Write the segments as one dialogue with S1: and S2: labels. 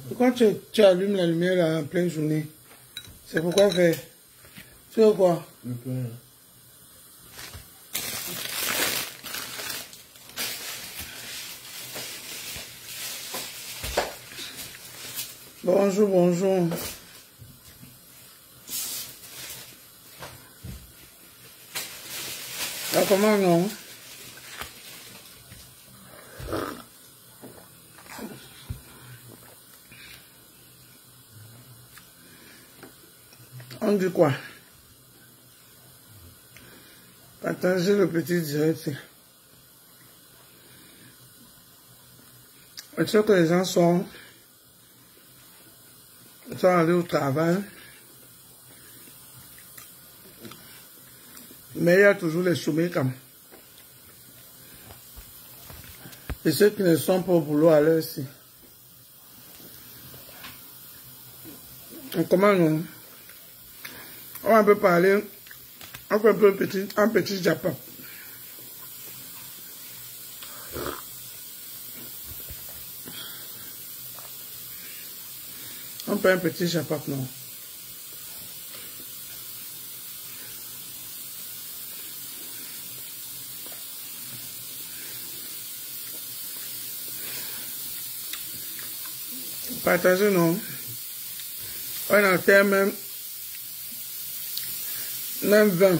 S1: Pourquoi tu allumes la lumière là, en pleine journée? C'est pourquoi faire? Tu veux quoi? Bonjour, bonjour. Ah, comment non? On dit quoi? Partagez le petit direct. Je sais que les gens sont allés au travail. Mais il y a toujours les chômés comme. Et ceux qui ne sont pas au boulot à l'heure ci. Comment non? On va un peu parler. On fait un petit Japon. On fait un petit Japon, non? Partagez, non? On a fait même 20.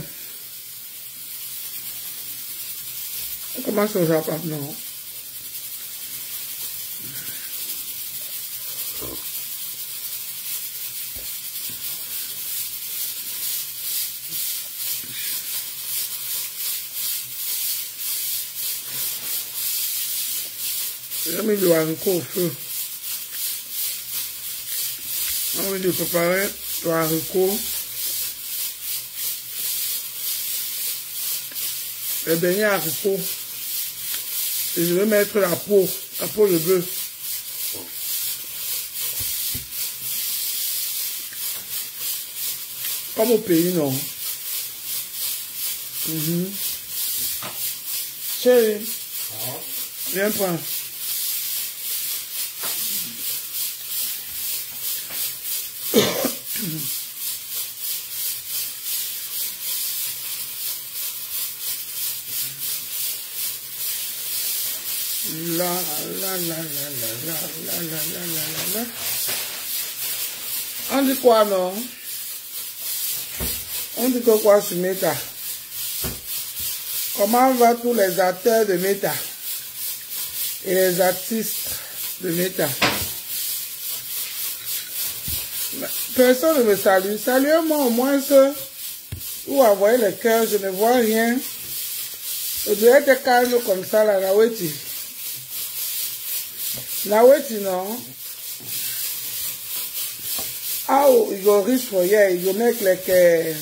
S1: On commence au Japon, non? J'ai mis du haricot au feu. On va lui préparer le haricot. Les beignets haricots. Et je vais mettre la peau de bœuf. Comme au pays, non? Chérie, viens prendre. On dit quoi, non? On dit que quoi sur Meta? Comment va tous les acteurs de Meta et les artistes de Meta? Personne ne me salue. Saluez-moi au moins ce ou envoyez le cœur, je ne vois rien. Je dois être calme comme ça, la Naweti. Naweti, non? Ah, il go reach for here, il go make like a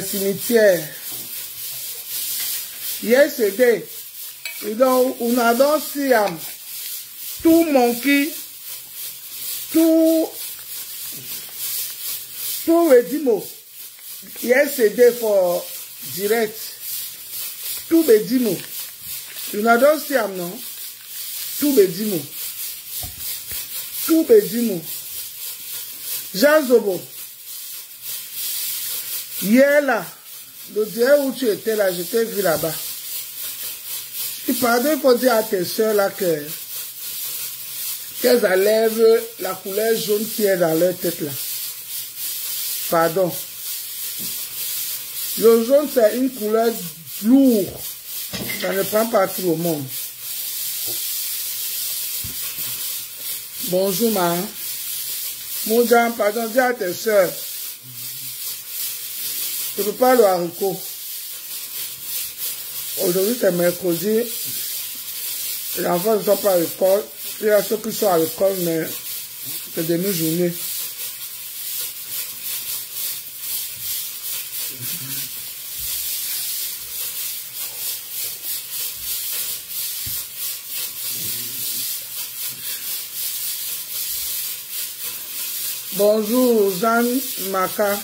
S1: cimetière. Yesterday, you don't see two monkey, two Bedimo. Yesterday for direct, two Bedimo. You don't see no? Two Bedimo. Two Bedimo. Jean Zobo. Hier là, le dieu où tu étais là, je t'ai vu là-bas. Tu pardon, il faut dire à tes soeurs là qu'elles enlèvent la couleur jaune qui est dans leur tête là. Pardon. Le jaune c'est une couleur lourde. Ça ne prend pas tout le monde. Bonjour ma. Mon Jean, pardon, dis à tes soeurs. Je ne peux pas le haricot. Aujourd'hui c'est mercredi. Les enfants ne sont pas à l'école. Il y a ceux qui sont à l'école, mais c'est demi-journée. Bonjour, Jean Maka.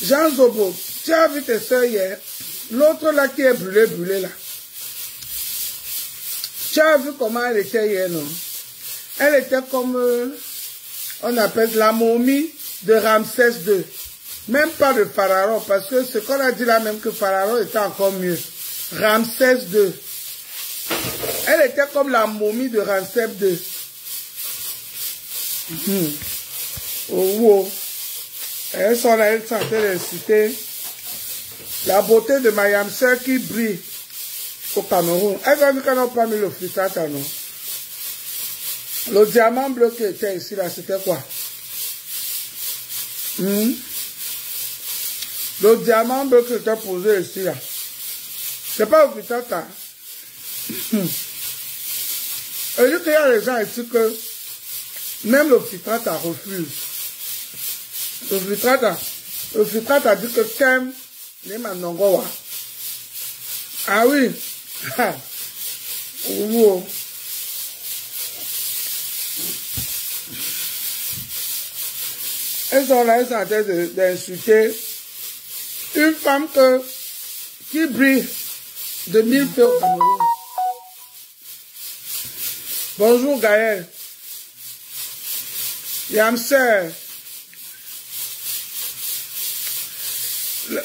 S1: Jean Zobo, tu as vu tes soeurs hier? L'autre là qui est brûlé là. Tu as vu comment elle était hier, non? Elle était comme, on appelle la momie de Ramsès II. Même pas de Pharaon, parce que ce qu'on a dit là même que Pharaon était encore mieux. Ramsès II. Elle était comme la momie de Ramsès II. Oh, wow. Elles sont là, elles sont en train d'inciter la beauté de ma yamseur qui brille au Cameroun. Elles ont vu qu'on n'a pas mis le frittata, non? Le diamant bleu qui était ici, là, c'était quoi? Le diamant bleu qui était posé ici, là. C'est pas le frittata. Et je dis qu'il y a des gens ici que même le frittata refuse. Le frittata dit que t'aimes les manongoa. Ah oui. Wow. Elles sont là, elles sont en train d'insulter une femme qui brille de 1000 feux au Cameroun. Bonjour Gaël. Yamseur.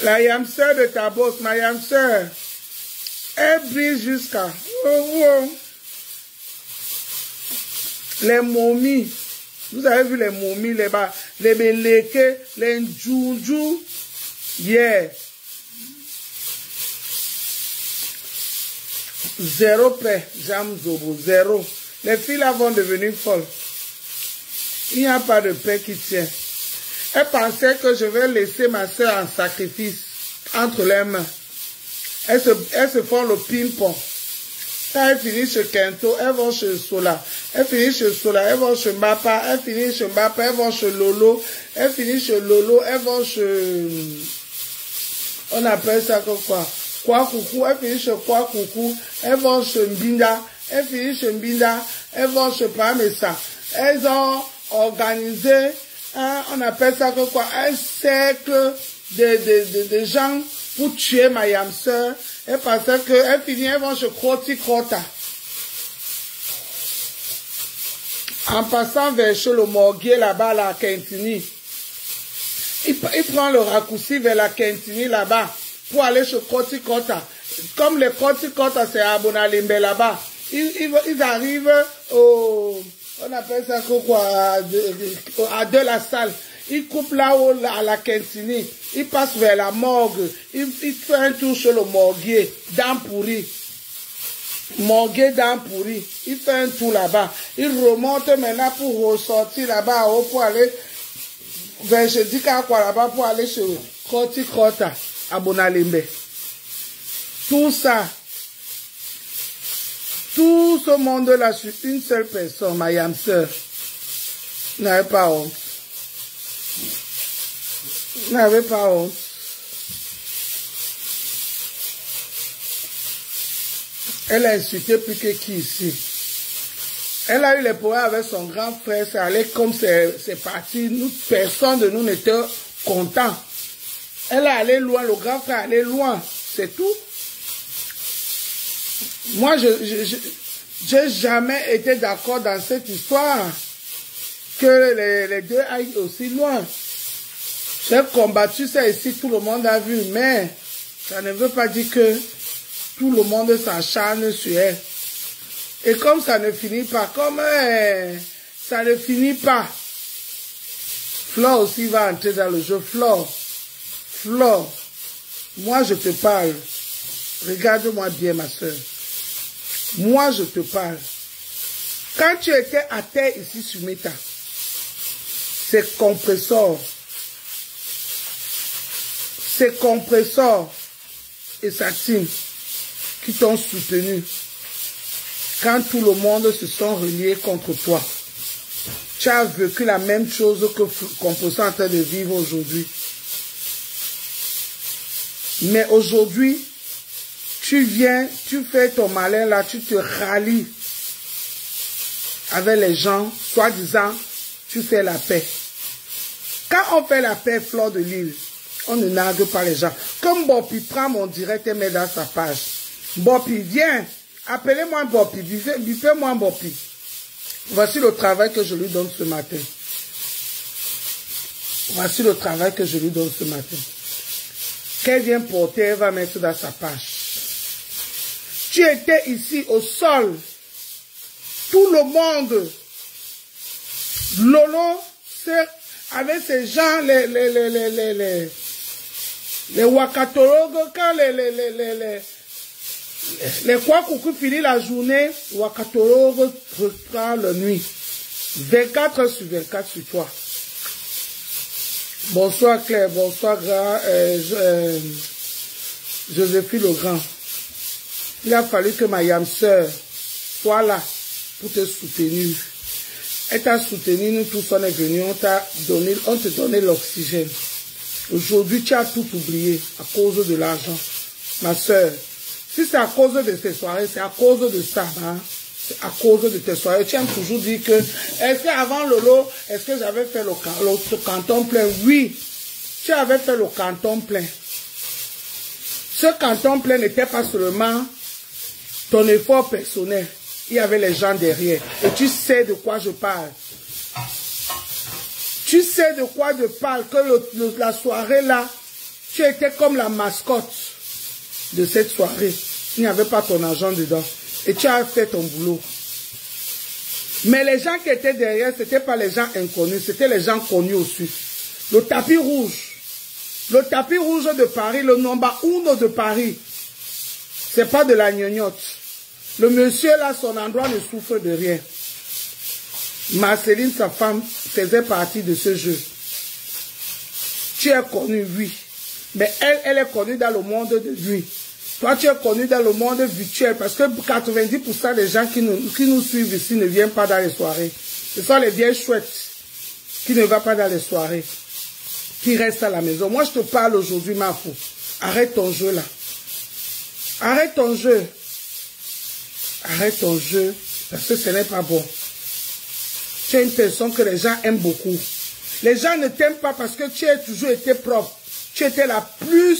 S1: La yamseur de Tabos, ma yamseur. Elle brille jusqu'à... Les momies. Vous avez vu les momies, les beleke, les njunju. Yeah. Zéro paix, Jam Zobo, zéro. Les filles là vont devenir folles. Il n'y a pas de paix qui tient. Elle pensait que je vais laisser ma soeur en sacrifice entre les mains. Elles se font le ping-pong. Quand elles finissent chez Kento, elles vont chez Sola. Elles finissent chez Sola, elles vont chez Mbapa. Elles finissent chez Mbapa, elles vont chez Lolo. Elles finissent chez Lolo, elles vont chez... On appelle ça quoi? Quoi coucou, elles finissent chez quoi coucou. Elles vont chez Mbinda. Elles finissent chez Mbinda. Elles vont chez Pamesa. Elles ont organisé, hein, on appelle ça quoi? Un cercle de gens pour tuer ma yamseur. Et parce qu'elles finissent, elles vont chez Kroti Krota. En passant vers chez le morguier là-bas, la Kentini. Il prend le raccourci vers la Kentini là-bas pour aller chez Kroti Krota. Comme les Kroti Krota, c'est à Bonalimbe là-bas. Ils arrivent au... On appelle ça quoi? À de la salle. Il coupe là-haut à la Kentini. Il passe vers la morgue. Il fait un tour sur le morguier. Dampouri. Morguier Dampouri. Il fait un tour là-bas. Il remonte maintenant pour ressortir là-bas pour aller vers je dis quoi là-bas pour aller chez Kroti Krota à Bonalimbe. Tout ça. Tout ce monde-là sur une seule personne, ma yamseur. N'avez pas honte. N'avez pas honte. Elle a insulté plus que qui ici. Elle a eu les problèmes avec son grand frère, ça allait comme c'est parti. Nous, personne de nous n'était content. Elle est allée loin, le grand frère allait loin. C'est tout. Moi, j'ai jamais été d'accord dans cette histoire que les deux aillent aussi loin. J'ai combattu ça ici, tout le monde a vu, mais ça ne veut pas dire que tout le monde s'acharne sur elle. Et comme ça ne finit pas, ça ne finit pas, Flore aussi va entrer dans le jeu. Flore, moi je te parle. Regarde-moi bien, ma soeur. Moi, je te parle. Quand tu étais à terre ici sur Meta, c'est compresseur et Satine qui t'ont soutenu. Quand tout le monde se sont reliés contre toi, tu as vécu la même chose que Compresseur est en train de vivre aujourd'hui. Mais aujourd'hui, tu viens, tu fais ton malin là, tu te rallies avec les gens, soi-disant, tu fais la paix. Quand on fait la paix, Fleur de Lille, on ne nargue pas les gens. Comme Bopi prend mon direct et met dans sa page. Bopi, viens, Appelez-moi Bopi, buvez-moi Bopi. Voici le travail que je lui donne ce matin. Voici le travail que je lui donne ce matin. Qu'elle vient porter, elle va mettre dans sa page. Tu étais ici au sol. Tout le monde. Lolo, avec ces gens, les Wakatorogo, quand les Kwakoukou finissent la journée, Wakatorogo reprend la nuit. 24 heures sur 24 sur toi. Bonsoir Claire, bonsoir Joséphine le Grand. Il a fallu que ma yam sœur soit là pour te soutenir. Elle t'a soutenu, nous tous on est venus, on te donnait l'oxygène. Aujourd'hui, tu as tout oublié à cause de l'argent. Ma sœur, si c'est à cause de ces soirées, c'est à cause de ça. Hein? C'est à cause de tes soirées. Tu aimes toujours dire que, est-ce qu'avant Lolo, est-ce que j'avais fait le canton plein? Oui, tu avais fait le canton plein. Ce canton plein n'était pas seulement ton effort personnel. Il y avait les gens derrière. Et tu sais de quoi je parle. Tu sais de quoi je parle. Que la soirée là, tu étais comme la mascotte de cette soirée. Il n'y avait pas ton argent dedans. Et tu as fait ton boulot. Mais les gens qui étaient derrière, ce n'étaient pas les gens inconnus. C'était les gens connus aussi. Le tapis rouge. Le tapis rouge de Paris, le number 1 de Paris. C'est pas de la gnognotte. Le monsieur là, son endroit ne souffre de rien. Marceline, sa femme, faisait partie de ce jeu. Tu es connu, oui. Mais elle est connue dans le monde de nuit. Toi, tu es connu dans le monde virtuel parce que 90% des gens qui nous suivent ici ne viennent pas dans les soirées. Ce sont les vieilles chouettes qui ne vont pas dans les soirées, qui restent à la maison. Moi, je te parle aujourd'hui, ma fou. Arrête ton jeu là. Arrête ton jeu. Arrête ton jeu, parce que ce n'est pas bon. Tu es une personne que les gens aiment beaucoup. Les gens ne t'aiment pas parce que tu as toujours été propre. Tu étais la plus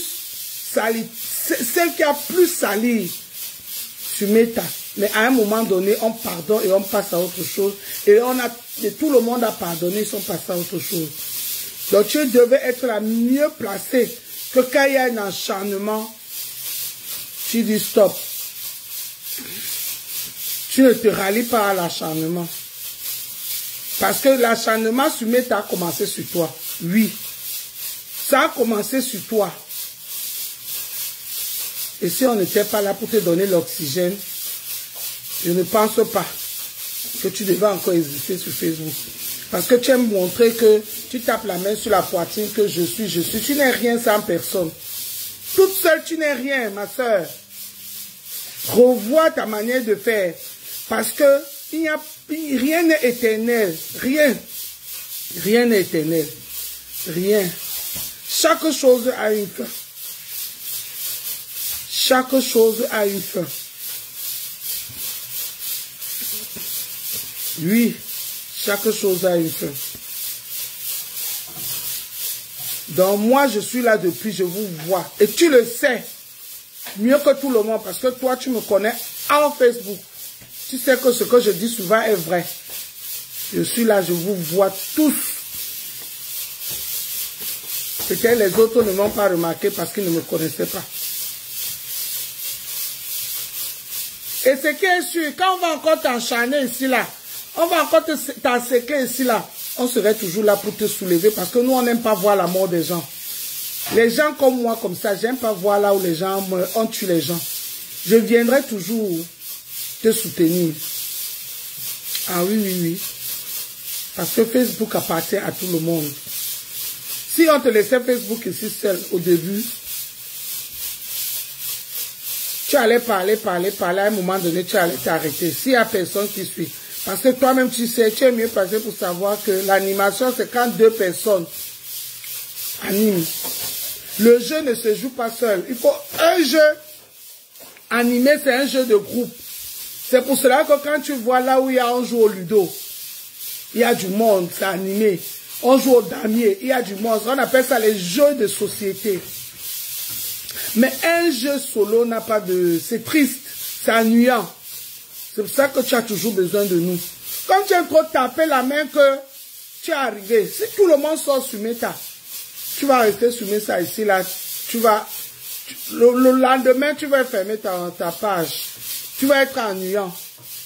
S1: salie. Celle qui a plus sali sur Meta. Mais à un moment donné, on pardonne et on passe à autre chose. Et tout le monde a pardonné, ils sont passés à autre chose. Donc tu devais être la mieux placée que quand il y a un acharnement, tu dis stop. Tu ne te rallies pas à l'acharnement. Parce que l'acharnement sur Meta a commencé sur toi. Oui. Ça a commencé sur toi. Et si on n'était pas là pour te donner l'oxygène, je ne pense pas que tu devais encore exister sur Facebook. Parce que tu aimes montrer que tu tapes la main sur la poitrine que je suis. Tu n'es rien sans personne. Toute seule, tu n'es rien, ma soeur. Revois ta manière de faire. Parce que rien n'est éternel. Rien. Rien n'est éternel. Rien. Chaque chose a une fin. Chaque chose a une fin. Oui, chaque chose a une fin. Donc moi, je suis là depuis, je vous vois. Et tu le sais, mieux que tout le monde, parce que toi, tu me connais en Facebook. Tu sais que ce que je dis souvent est vrai. Je suis là, je vous vois tous. Peut-être les autres ne m'ont pas remarqué parce qu'ils ne me connaissaient pas. Et ce qui est sûr, quand on va encore t'enchaîner ici, là, on va encore t'enséquer ici, là, on serait toujours là pour te soulever parce que nous, on n'aime pas voir la mort des gens. Les gens comme moi, comme ça, j'aime pas voir là où les gens on tue les gens. Je viendrai toujours te soutenir. Ah oui, oui, oui. Parce que Facebook appartient à tout le monde. Si on te laissait Facebook ici seul au début, tu allais parler, à un moment donné, tu allais t'arrêter. S'il n'y a personne qui suit. Parce que toi-même, tu sais, tu es mieux placé pour savoir que l'animation, c'est quand deux personnes animent. Le jeu ne se joue pas seul. Il faut un jeu animé, c'est un jeu de groupe. C'est pour cela que quand tu vois là où on joue au ludo, il y a du monde, c'est animé. On joue au damier, il y a du monde. On appelle ça les jeux de société. Mais un jeu solo n'a pas de... C'est triste. C'est ennuyant. C'est pour ça que tu as toujours besoin de nous. Comme tu as trop tapé la main que tu es arrivé, si tout le monde sort sur Meta, tu vas rester sur Meta ici, là, tu vas, le lendemain, tu vas fermer ta page. Tu vas être ennuyant.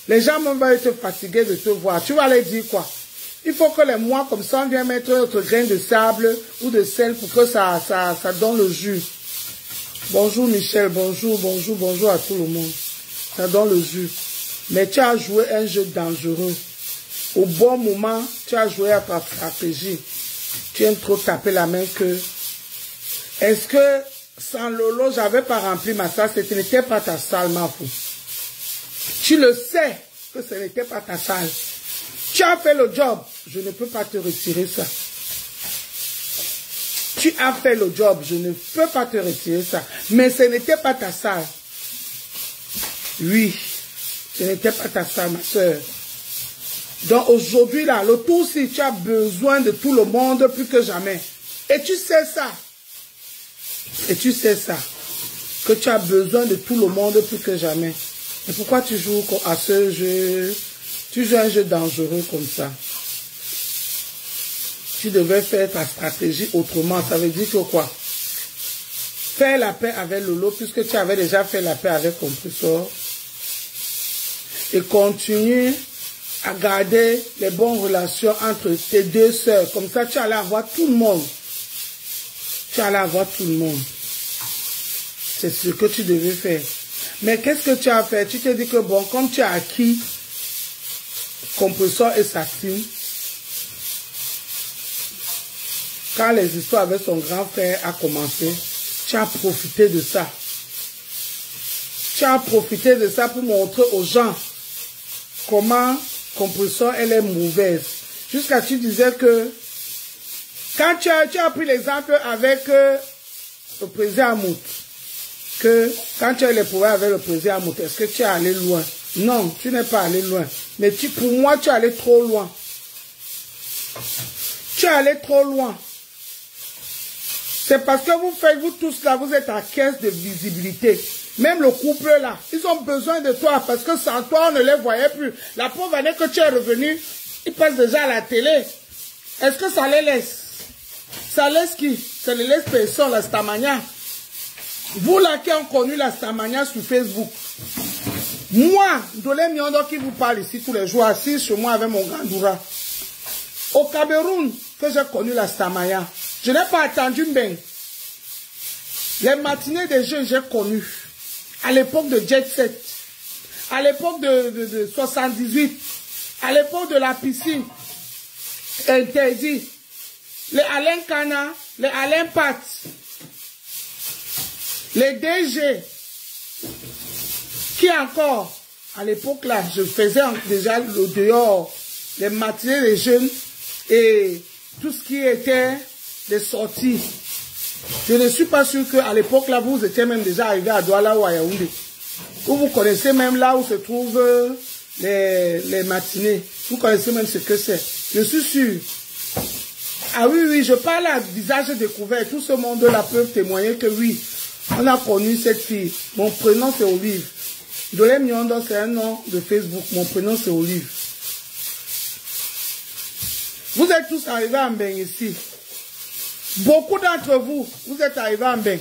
S1: Les gens vont être fatigués de te voir. Tu vas leur dire quoi? Il faut que les mois comme ça, on vient mettre notre grain de sable ou de sel pour que ça donne le jus. Bonjour Michel, bonjour à tout le monde. Ça donne le jus. Mais tu as joué un jeu dangereux. Au bon moment, tu as joué à ta stratégie. Tu aimes trop taper la main que... Est-ce que sans Lolo, j'avais pas rempli ma salle? Ce n'était pas ta salle, ma fou. Tu le sais que ce n'était pas ta salle. Tu as fait le job. Je ne peux pas te retirer ça. Tu as fait le job. Je ne peux pas te retirer ça. Mais ce n'était pas ta salle. Oui. Ce n'était pas ta salle, ma soeur. Donc aujourd'hui, là, le tout, si tu as besoin de tout le monde plus que jamais. Et tu sais ça. Et tu sais ça. Que tu as besoin de tout le monde plus que jamais. Et pourquoi tu joues à ce jeu? Tu joues un jeu dangereux comme ça. Tu devais faire ta stratégie autrement. Ça veut dire que quoi? Faire la paix avec Lolo, puisque tu avais déjà fait la paix avec Compressor. Et continue à garder les bonnes relations entre tes deux sœurs. Comme ça, tu allais avoir tout le monde. Tu allais avoir tout le monde. C'est ce que tu devais faire. Mais qu'est-ce que tu as fait? Tu te dis que bon, comme tu as acquis Compressor et sa team, quand les histoires avec son grand frère a commencé, tu as profité de ça. Tu as profité de ça pour montrer aux gens comment Compressor, elle est mauvaise. Jusqu'à tu disais que quand tu as pris l'exemple avec le président Amout, que quand tu as eu les problèmes avec le président Amout, est-ce que tu es allé loin? Non, tu n'es pas allé loin. Mais pour moi, tu es allé trop loin. Tu es allé trop loin. C'est parce que vous tous là, vous êtes à caisse de visibilité. Même le couple là, ils ont besoin de toi parce que sans toi, on ne les voyait plus. La pauvre année que tu es revenu, ils passent déjà à la télé. Est-ce que ça les laisse? Ça laisse qui? Ça les laisse personne, la Stamania. Vous là qui avez connu la Stamania sur Facebook. Moi, Dolé Miondo qui vous parle ici tous les jours, assis chez moi avec mon grand Doura. Au Cameroun, que j'ai connu la Stamania. Je n'ai pas attendu bien. Les matinées des jeunes, j'ai connu. À l'époque de Jet Set. À l'époque de 78. À l'époque de la piscine. Interdit. Les Alain Kana, les Alain Pat. Les DG. Qui encore? À l'époque là, je faisais déjà le dehors. Les matinées des jeunes. Et tout ce qui était des sorties. Je ne suis pas sûr qu'à l'époque là, vous étiez même déjà arrivé à Douala ou à Yaoundé. Ou vous connaissez même là où se trouvent les matinées. Vous connaissez même ce que c'est. Je suis sûr. Ah oui, oui, je parle à visage découvert. Tout ce monde-là peut témoigner que oui, on a connu cette fille. Mon prénom c'est Olive. Dolé Miondo, c'est un nom de Facebook. Mon prénom c'est Olive. Vous êtes tous arrivés en bain ici. Beaucoup d'entre vous, vous êtes arrivés en bain.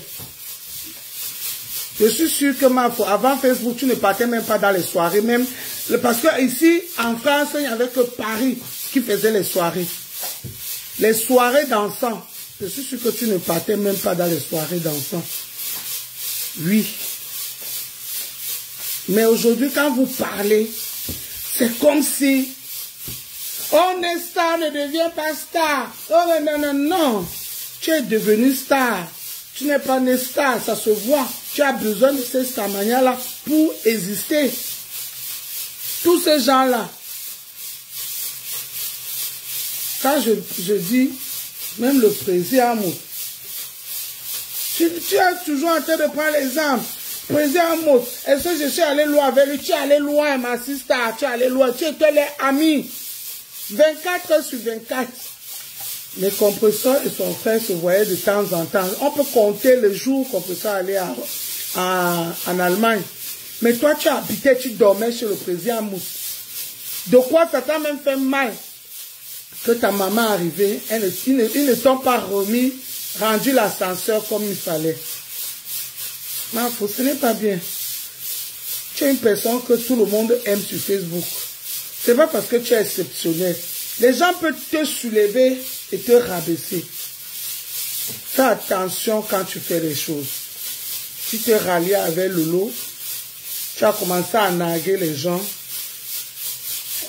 S1: Je suis sûr que avant Facebook, tu ne partais même pas dans les soirées, même parce que ici, en France, il n'y avait que Paris qui faisait les soirées. Les soirées dansant. Je suis sûr que tu ne partais même pas dans les soirées dansant. Oui. Mais aujourd'hui, quand vous parlez, c'est comme si on est star, ne devient pas star. Oh non, non, non. Tu es devenu star. Tu n'es pas né star, ça se voit. Tu as besoin de cette Stamania-là pour exister. Tous ces gens-là. Quand je dis, même le président Amout, tu es toujours en train de prendre l'exemple. Président Amout, est-ce que je suis allé loin avec lui? Tu es allé loin, ma sister, tu es allé loin. Tu étais les amis. 24 heures sur 24. Les Compressors et son frère se voyaient de temps en temps. On peut compter le jour Compressor allait en Allemagne. Mais toi, tu habitais, tu dormais chez le président Mousse. De quoi ça t'a même fait mal que ta maman arrivait, ils ne t'ont pas rendu l'ascenseur comme il fallait. Marfo, ce n'est pas bien. Tu es une personne que tout le monde aime sur Facebook. Ce n'est pas parce que tu es exceptionnel. Les gens peuvent te soulever et te rabaisser. Fais attention quand tu fais les choses. Tu te rallies avec Lolo, tu as commencé à narguer les gens.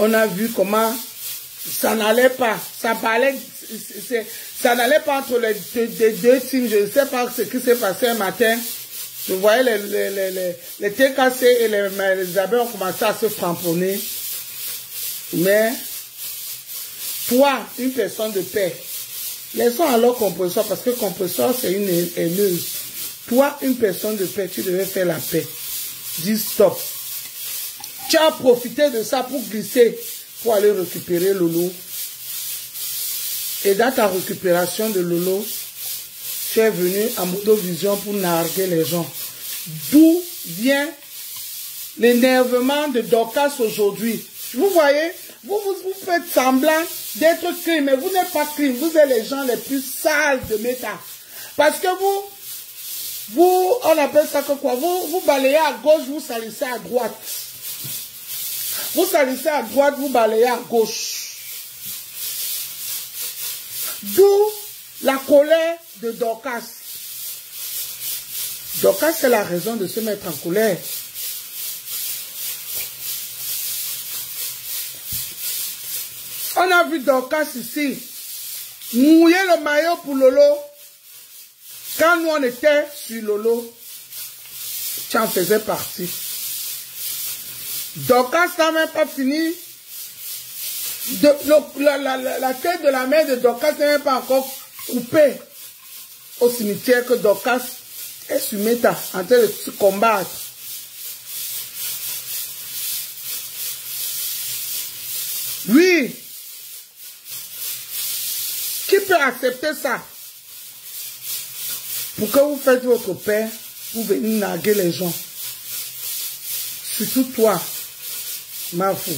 S1: On a vu comment ça n'allait pas. Ça n'allait pas entre les deux teams. Je ne sais pas ce qui s'est passé un matin. Je voyais les TKC et les abeilles ont commencé à se framponner. Mais, toi, une personne de paix, laissons alors compresseur, parce que compresseur, c'est une haineuse. Toi, une personne de paix, tu devais faire la paix. Dis stop. Tu as profité de ça pour glisser, pour aller récupérer Lolo. Et dans ta récupération de Lolo, tu es venu à Motovision pour narguer les gens. D'où vient l'énervement de Dorcas aujourd'hui? Vous voyez, vous faites semblant d'être clean, mais vous n'êtes pas clean. Vous êtes les gens les plus sales de Meta. Parce que vous, on appelle ça que quoi? Vous balayez à gauche, vous salissez à droite. Vous salissez à droite, vous balayez à gauche. D'où la colère de Dorcas. Dorcas, c'est la raison de se mettre en colère. On a vu Dorcas ici mouiller le maillot pour Lolo. Quand nous on était sur Lolo, tu en faisais partie. Dorcas n'a même pas fini. La tête de la mère de Dorcas n'est même pas encore coupée au cimetière que Dorcas est sur Meta en train de se combattre. Oui. Qui peut accepter ça? Pour que vous faites votre père, vous venez narguer les gens. Surtout toi, Marfo.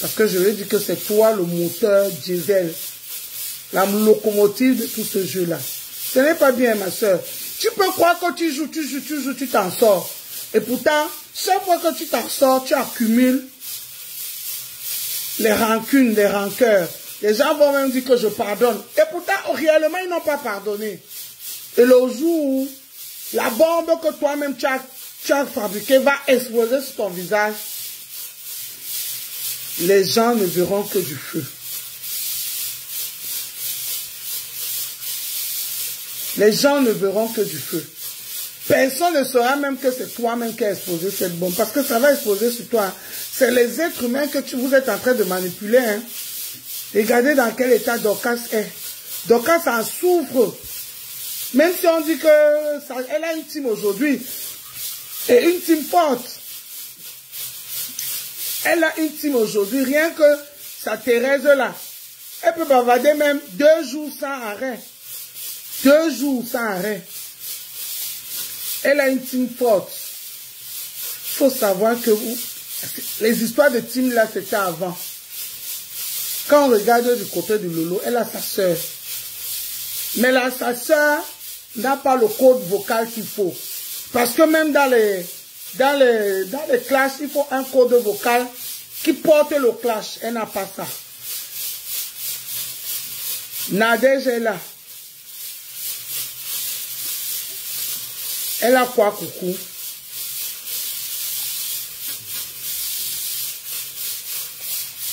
S1: Parce que je vais dire que c'est toi le moteur diesel, la locomotive de tout ce jeu-là. Ce n'est pas bien, ma soeur. Tu peux croire que tu joues, tu t'en sors. Et pourtant, chaque fois que tu t'en sors, tu accumules les rancunes, les rancœurs. Les gens vont même dire que je pardonne. Et pourtant, réellement, ils n'ont pas pardonné. Et le jour où la bombe que toi-même tu as fabriquée va exploser sur ton visage, les gens ne verront que du feu. Les gens ne verront que du feu. Personne ne saura même que c'est toi-même qui as explosé cette bombe. Parce que ça va exploser sur toi. C'est les êtres humains que vous êtes en train de manipuler. Hein. Regardez dans quel état Dorcas est. Dorcas en souffre. Même si on dit qu'elle a une team aujourd'hui. Et une team forte. Elle a une team aujourd'hui. Rien que sa Thérèse là. Elle peut bavarder même 2 jours sans arrêt. 2 jours sans arrêt. Elle a une team forte. Il faut savoir que les histoires de team là, c'était avant. Quand on regarde du côté de Lolo, elle a sa soeur. Mais là, sa soeur n'a pas le code vocal qu'il faut. Parce que même dans les classes, il faut un code vocal qui porte le clash. Elle n'a pas ça. Nadège est là. Elle a quoi, coucou?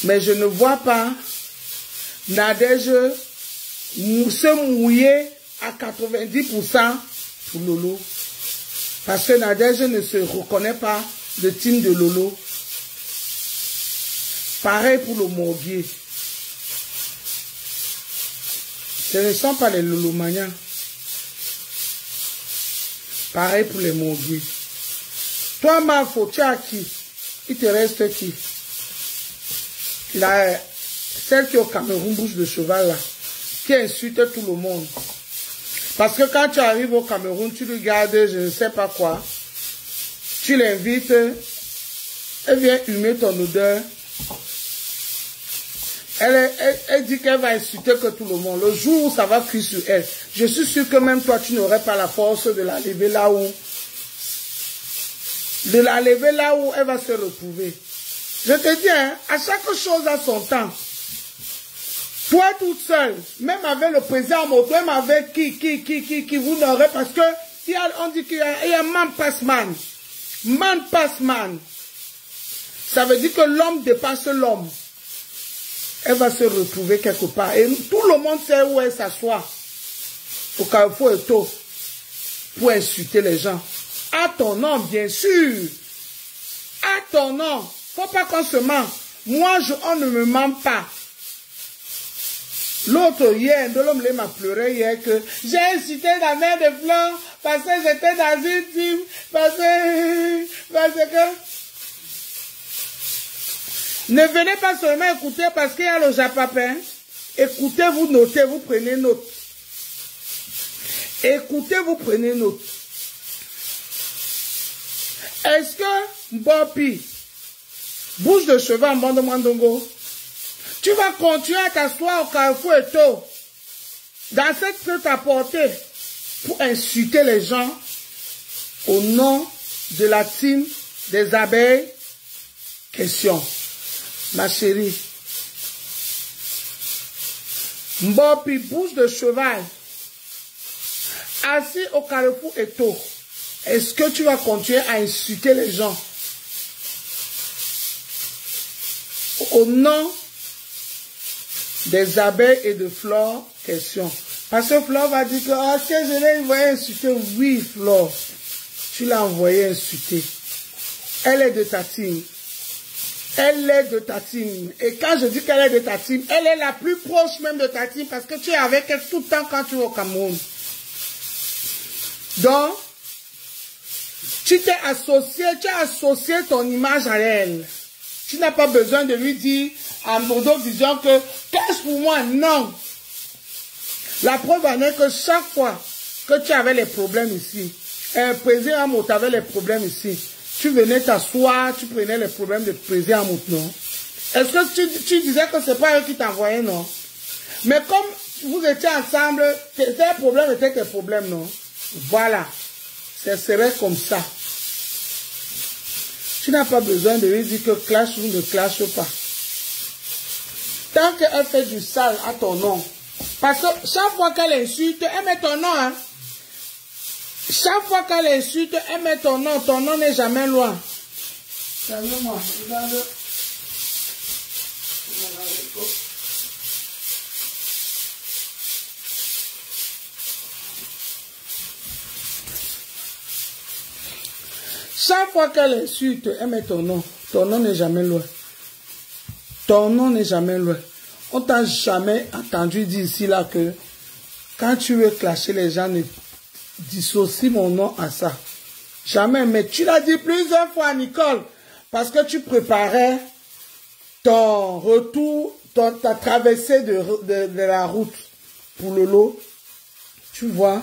S1: Mais je ne vois pas Nadège se mouiller à 90% pour Lolo. Parce que Nadège ne se reconnaît pas de team de Lolo. Pareil pour le Morguier. Ce ne sont pas les Lolomaniens. Pareil pour les Morguiers. Toi, Marfo, tu as qui? Il te reste qui? Celle qui est au Cameroun, bouche de cheval là, qui insulte tout le monde. Parce que quand tu arrives au Cameroun, tu regardes, je ne sais pas quoi, Tu l'invites, elle vient humer ton odeur. Elle dit qu'elle va insulter que tout le monde. Le jour où ça va cuire sur elle, je suis sûr que même toi, tu n'aurais pas la force de la lever là où... De la lever là où elle va se retrouver. Je te dis, hein, à chaque chose a son temps. Toi toute seule, même avec le président Moto, même avec qui vous n'aurez, parce que on dit qu'il y a man pass man. Man pass man. Ça veut dire que l'homme dépasse l'homme. Elle va se retrouver quelque part. Et tout le monde sait où elle s'assoit. Au Carrefour Eto. Pour insulter les gens. À ton nom, bien sûr. À ton nom. Faut pas qu'on se ment. Moi, on ne me ment pas. L'autre hier, de l'homme m'a pleuré hier que j'ai insulté la mère de Flore parce que j'étais dans une team, parce que... Ne venez pas seulement écouter parce qu'il y a le japapin. Écoutez, vous notez, vous prenez note. Écoutez, vous prenez note. Est-ce que Mbopi, bouche de cheval en bande Mandongo, tu vas continuer à t'asseoir au Carrefour Eto dans cette truc à porter pour insulter les gens au nom de la team des abeilles? Question. Ma chérie. Mbopi, bouche de cheval, assis au Carrefour Eto, est-ce que tu vas continuer à insulter les gens au nom des abeilles et de Flore? Question. Parce que Flore va dire que est-ce que je l'ai envoyé insulter? Oui, Flore, tu l'as envoyé insulter. Elle est de ta team. Elle est de ta team. Et quand je dis qu'elle est de ta team, elle est la plus proche même de ta team parce que tu es avec elle tout le temps quand tu es au Cameroun. Donc, tu t'es associé, tu as associé ton image à elle. Tu n'as pas besoin de lui dire à Modo disant que cache pour moi, non. La preuve en est que chaque fois que tu avais les problèmes ici, président Amout avait les problèmes ici, tu venais t'asseoir, tu prenais les problèmes de président Amout, non? Est-ce que tu disais que c'est pas eux qui t'envoyaient, non? Mais comme vous étiez ensemble, tes problèmes étaient tes problèmes, non? Voilà. Ce serait comme ça. Tu n'as pas besoin de lui dire que clash ou ne clash pas. Tant qu'elle fait du sale à ton nom. Parce que chaque fois qu'elle insulte, elle met ton nom. Hein? Chaque fois qu'elle insulte, elle met ton nom. Ton nom n'est jamais loin. Regardez-moi. Regarde. Chaque fois qu'elle insulte, elle met ton nom. Ton nom n'est jamais loin. Ton nom n'est jamais loin. On t'a jamais entendu dire ici là que quand tu veux clasher les gens, ne dissocie mon nom à ça. Jamais. Mais tu l'as dit plusieurs fois, Nicole, parce que tu préparais ton retour, ta traversée de la route pour le lot. Tu vois,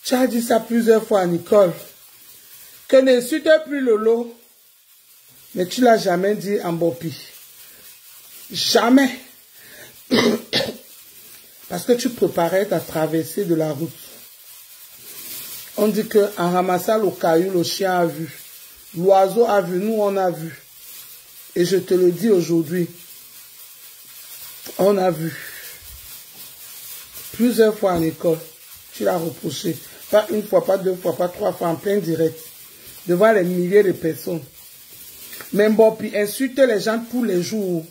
S1: tu as dit ça plusieurs fois, Nicole. Que n'insulte plus le lot, mais tu l'as jamais dit en Mbopi. Jamais. Parce que tu préparais ta traversée de la route. On dit qu'en ramassant le caillou, le chien a vu. L'oiseau a vu, nous on a vu. Et je te le dis aujourd'hui, on a vu. Plusieurs fois en école, tu l'as reproché. Pas une fois, pas deux fois, pas trois fois, en plein direct. Devant les milliers de personnes. Mais Mbopi insulte les gens tous les jours.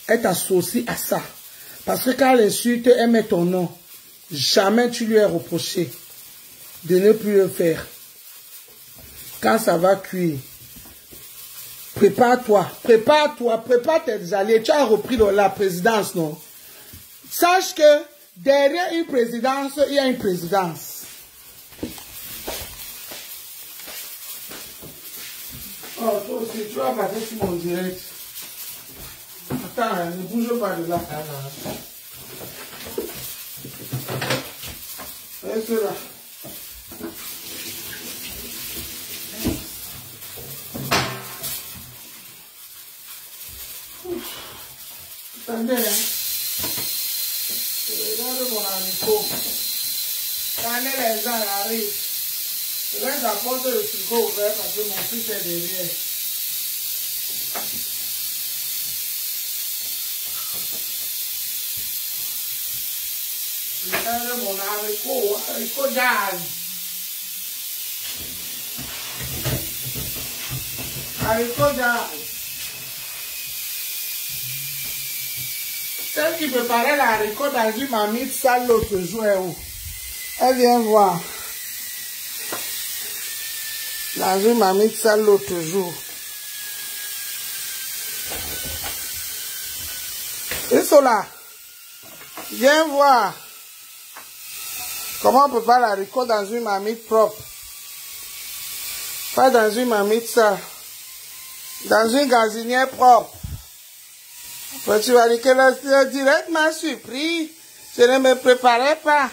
S1: Elle t'associe à ça. Parce que quand elle insulte, elle met ton nom. Jamais tu lui as reproché de ne plus le faire. Quand ça va cuire, prépare-toi, prépare tes alliés. Tu as repris la présidence, non? Sache que derrière une présidence, il y a une présidence. Oh, toi aussi, tu vas passer sur mon direct. Attends, ne bouge pas de là. Reste là. Attendez, hein. Regardez mon haricot. Quand les gens arrivent, je vais apporter le frigo ouvert parce que mon fils est derrière. Regardez mon haricot jazz. Haricot jazz. Celle qui préparait la haricot dans une mamie sale l'autre jour est où? Elle vient voir. Dans une mamie sale l'autre jour. Et cela, viens voir comment on prépare la haricot dans une mamie propre. Pas dans une mamie sale. Dans une gazinière propre. Après, tu vas dire que le direct m'a surpris. Je ne me préparais pas.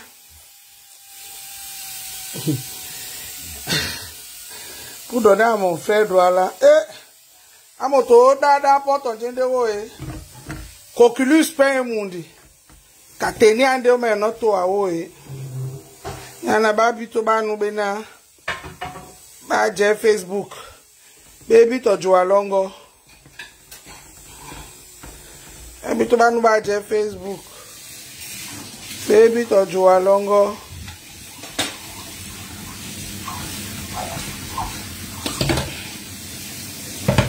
S1: Pour donner à mon frère droit là. À mon tour, dada, porte un de woe. Coculus pain mundi. Kateni ande o me no to a woe. Yana ba bito ba nu bena. Ba je Facebook. Baby to jua longo. Baby to ba nu ba je Facebook. Baby to jua longo.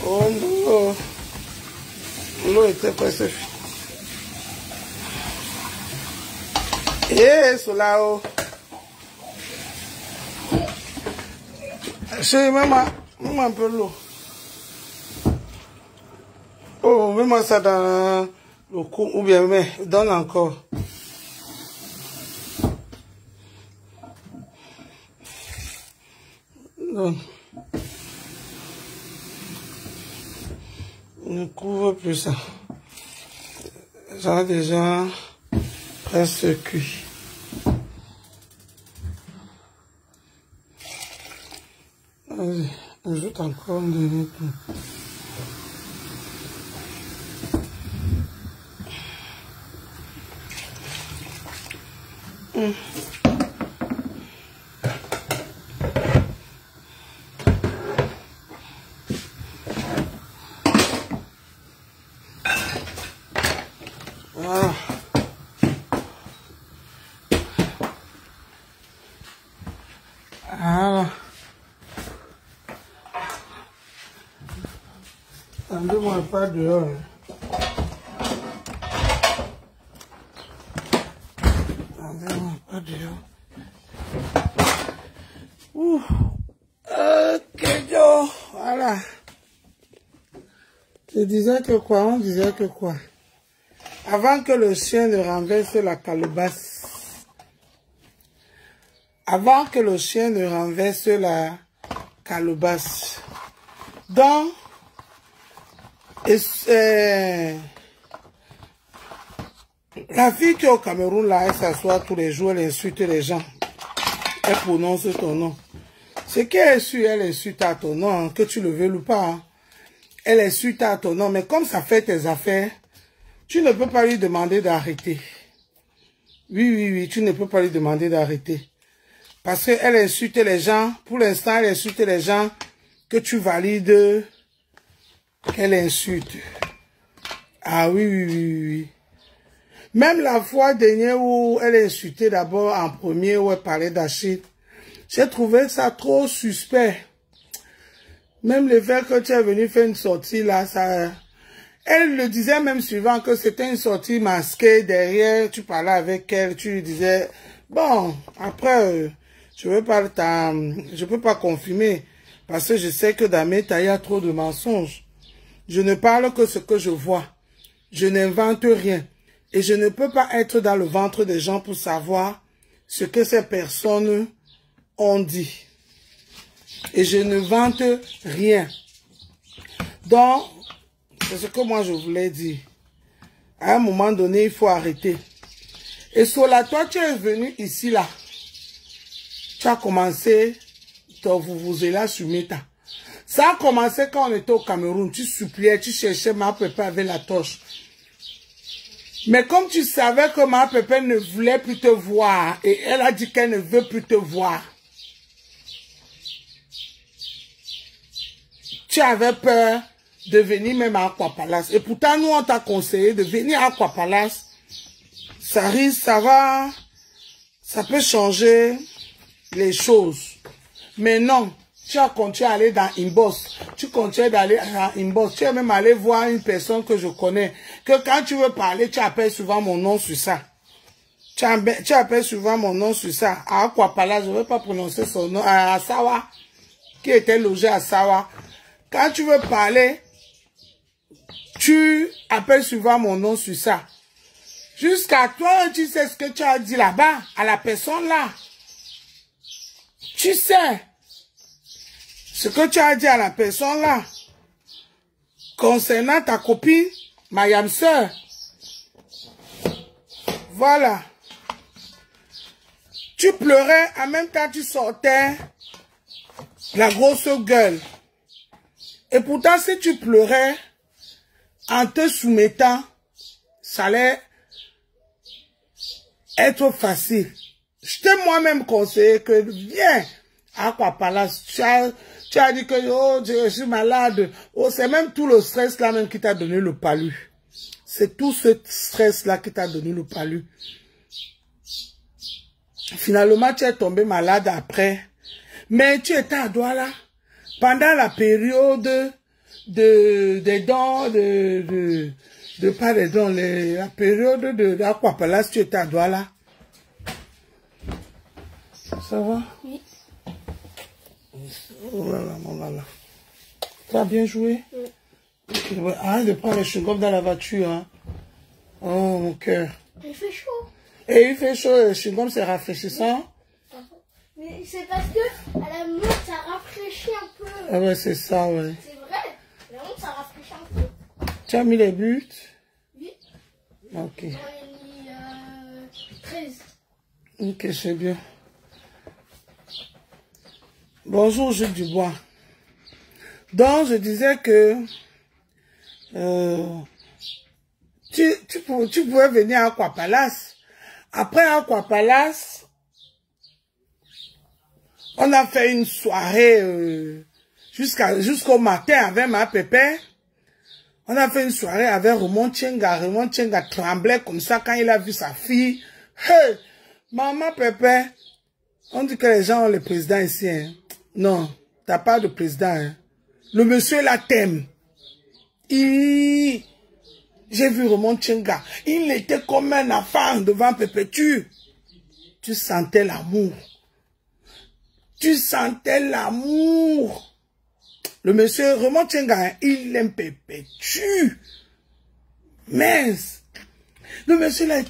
S1: Oh non. L'eau était presque finie. Et cela, oh. Chérie, même un peu l'eau. Oh, mets-moi ça dans le cou, ou bien, mais donne encore. Donne. Ne couvre plus ça. Ça a déjà presque cuit. Vas-y, ajoute encore un demi-peu. Voilà. Voilà. Attendez-moi pas dehors. Attendez-moi pas dehors. Ouh. Ok, Joe. Voilà. Je disais que quoi? On disait que quoi? Avant que le chien ne renverse la calebasse. Avant que le chien ne renverse la calebasse. Donc, la fille qui est au Cameroun, là, elle s'assoit tous les jours, elle insulte les gens. Elle prononce ton nom. Ce qu'elle insulte, elle insulte à ton nom, hein, que tu le veuilles ou pas. Hein. Elle insulte à ton nom, mais comme ça fait tes affaires, tu ne peux pas lui demander d'arrêter. Oui, tu ne peux pas lui demander d'arrêter. Parce qu'elle insulte les gens, pour l'instant, elle insulte les gens que tu valides qu'elle insulte. Ah oui. Même la fois dernière où elle insultait d'abord en premier, où elle parlait d'Achille, j'ai trouvé ça trop suspect. Même le fait que tu es venu faire une sortie là, ça... Elle le disait même suivant que c'était une sortie masquée. Derrière, tu parlais avec elle, tu lui disais... Bon, après, je peux pas confirmer. Parce que je sais que dans mes tailles, il y a trop de mensonges. Je ne parle que ce que je vois. Je n'invente rien. Et je ne peux pas être dans le ventre des gens pour savoir ce que ces personnes ont dit. Et je ne vante rien. Donc, c'est ce que moi je voulais dire. À un moment donné, il faut arrêter. Et sur la toi, tu es venu ici, là. Tu as commencé ton vous-vous-là sur Meta. Ça a commencé quand on était au Cameroun. Tu suppliais, tu cherchais ma prépa avec la torche. Mais comme tu savais que ma pépé ne voulait plus te voir, et elle a dit qu'elle ne veut plus te voir, tu avais peur de venir même à Aqua Palace. Et pourtant, nous, on t'a conseillé de venir à Aqua Palace. Ça risque, ça peut changer les choses. Mais non, tu as continué à aller dans Inbox. Tu continues d'aller à Inbox. Tu es même allé voir une personne que je connais. Que quand tu veux parler, tu appelles souvent mon nom sur ça. Tu appelles souvent mon nom sur ça. À Aqua Palace, je ne vais pas prononcer son nom. À Sawa, qui était logé à Sawa. Quand tu veux parler, tu appelles souvent mon nom sur ça. Jusqu'à toi, tu sais ce que tu as dit là-bas, à la personne là. Tu sais ce que tu as dit à la personne là. Concernant ta copine, ma yam sœur. Voilà. Tu pleurais, en même temps tu sortais la grosse gueule. Et pourtant, si tu pleurais, en te soumettant, ça allait être facile. Je t'ai moi-même conseillé que viens à Aqua Palace. Tu as dit que oh, je suis malade. Oh, c'est même tout le stress là même qui t'a donné le palu. C'est tout ce stress là qui t'a donné le palu. Finalement, tu es tombé malade après. Mais tu étais à Douala. Pendant la période des dons, pas des dons, la période d'Aqua Palace, tu étais à Douala. Ça va? Oui. Oh là là, oh là là. Tu as bien joué? Oui. Okay, ouais. Arrête de prendre les chewing-gums dans la voiture. Hein. Oh, mon cœur.
S2: Il fait chaud.
S1: Et il fait chaud, le chewing-gum c'est rafraîchissant.
S2: Mais c'est parce que à la montre, ça rafraîchit un peu.
S1: Ah ouais, c'est ça, ouais.
S2: C'est vrai. La montre, ça rafraîchit un peu.
S1: Tu as mis les buts?
S2: Oui.
S1: Ok.
S2: J'en ai mis 13.
S1: Ok, c'est bien. Bonjour, Jules Dubois. Donc, je disais que tu pouvais venir à Aqua Palace. Après Aqua Palace, on a fait une soirée jusqu'au matin avec ma pépé. On a fait une soirée avec Raymond Tchenga. Raymond Tchenga tremblait comme ça quand il a vu sa fille. Hey, maman pépé, on dit que les gens ont le président ici. Hein. Non, t'as pas de président. Hein. Le monsieur là t'aime. J'ai vu Raymond Tchenga. Il était comme un enfant devant Pépé. Tu sentais l'amour. Tu sentais l'amour. Le monsieur Raymond Tchenga, il aime Pépé. Mais le monsieur là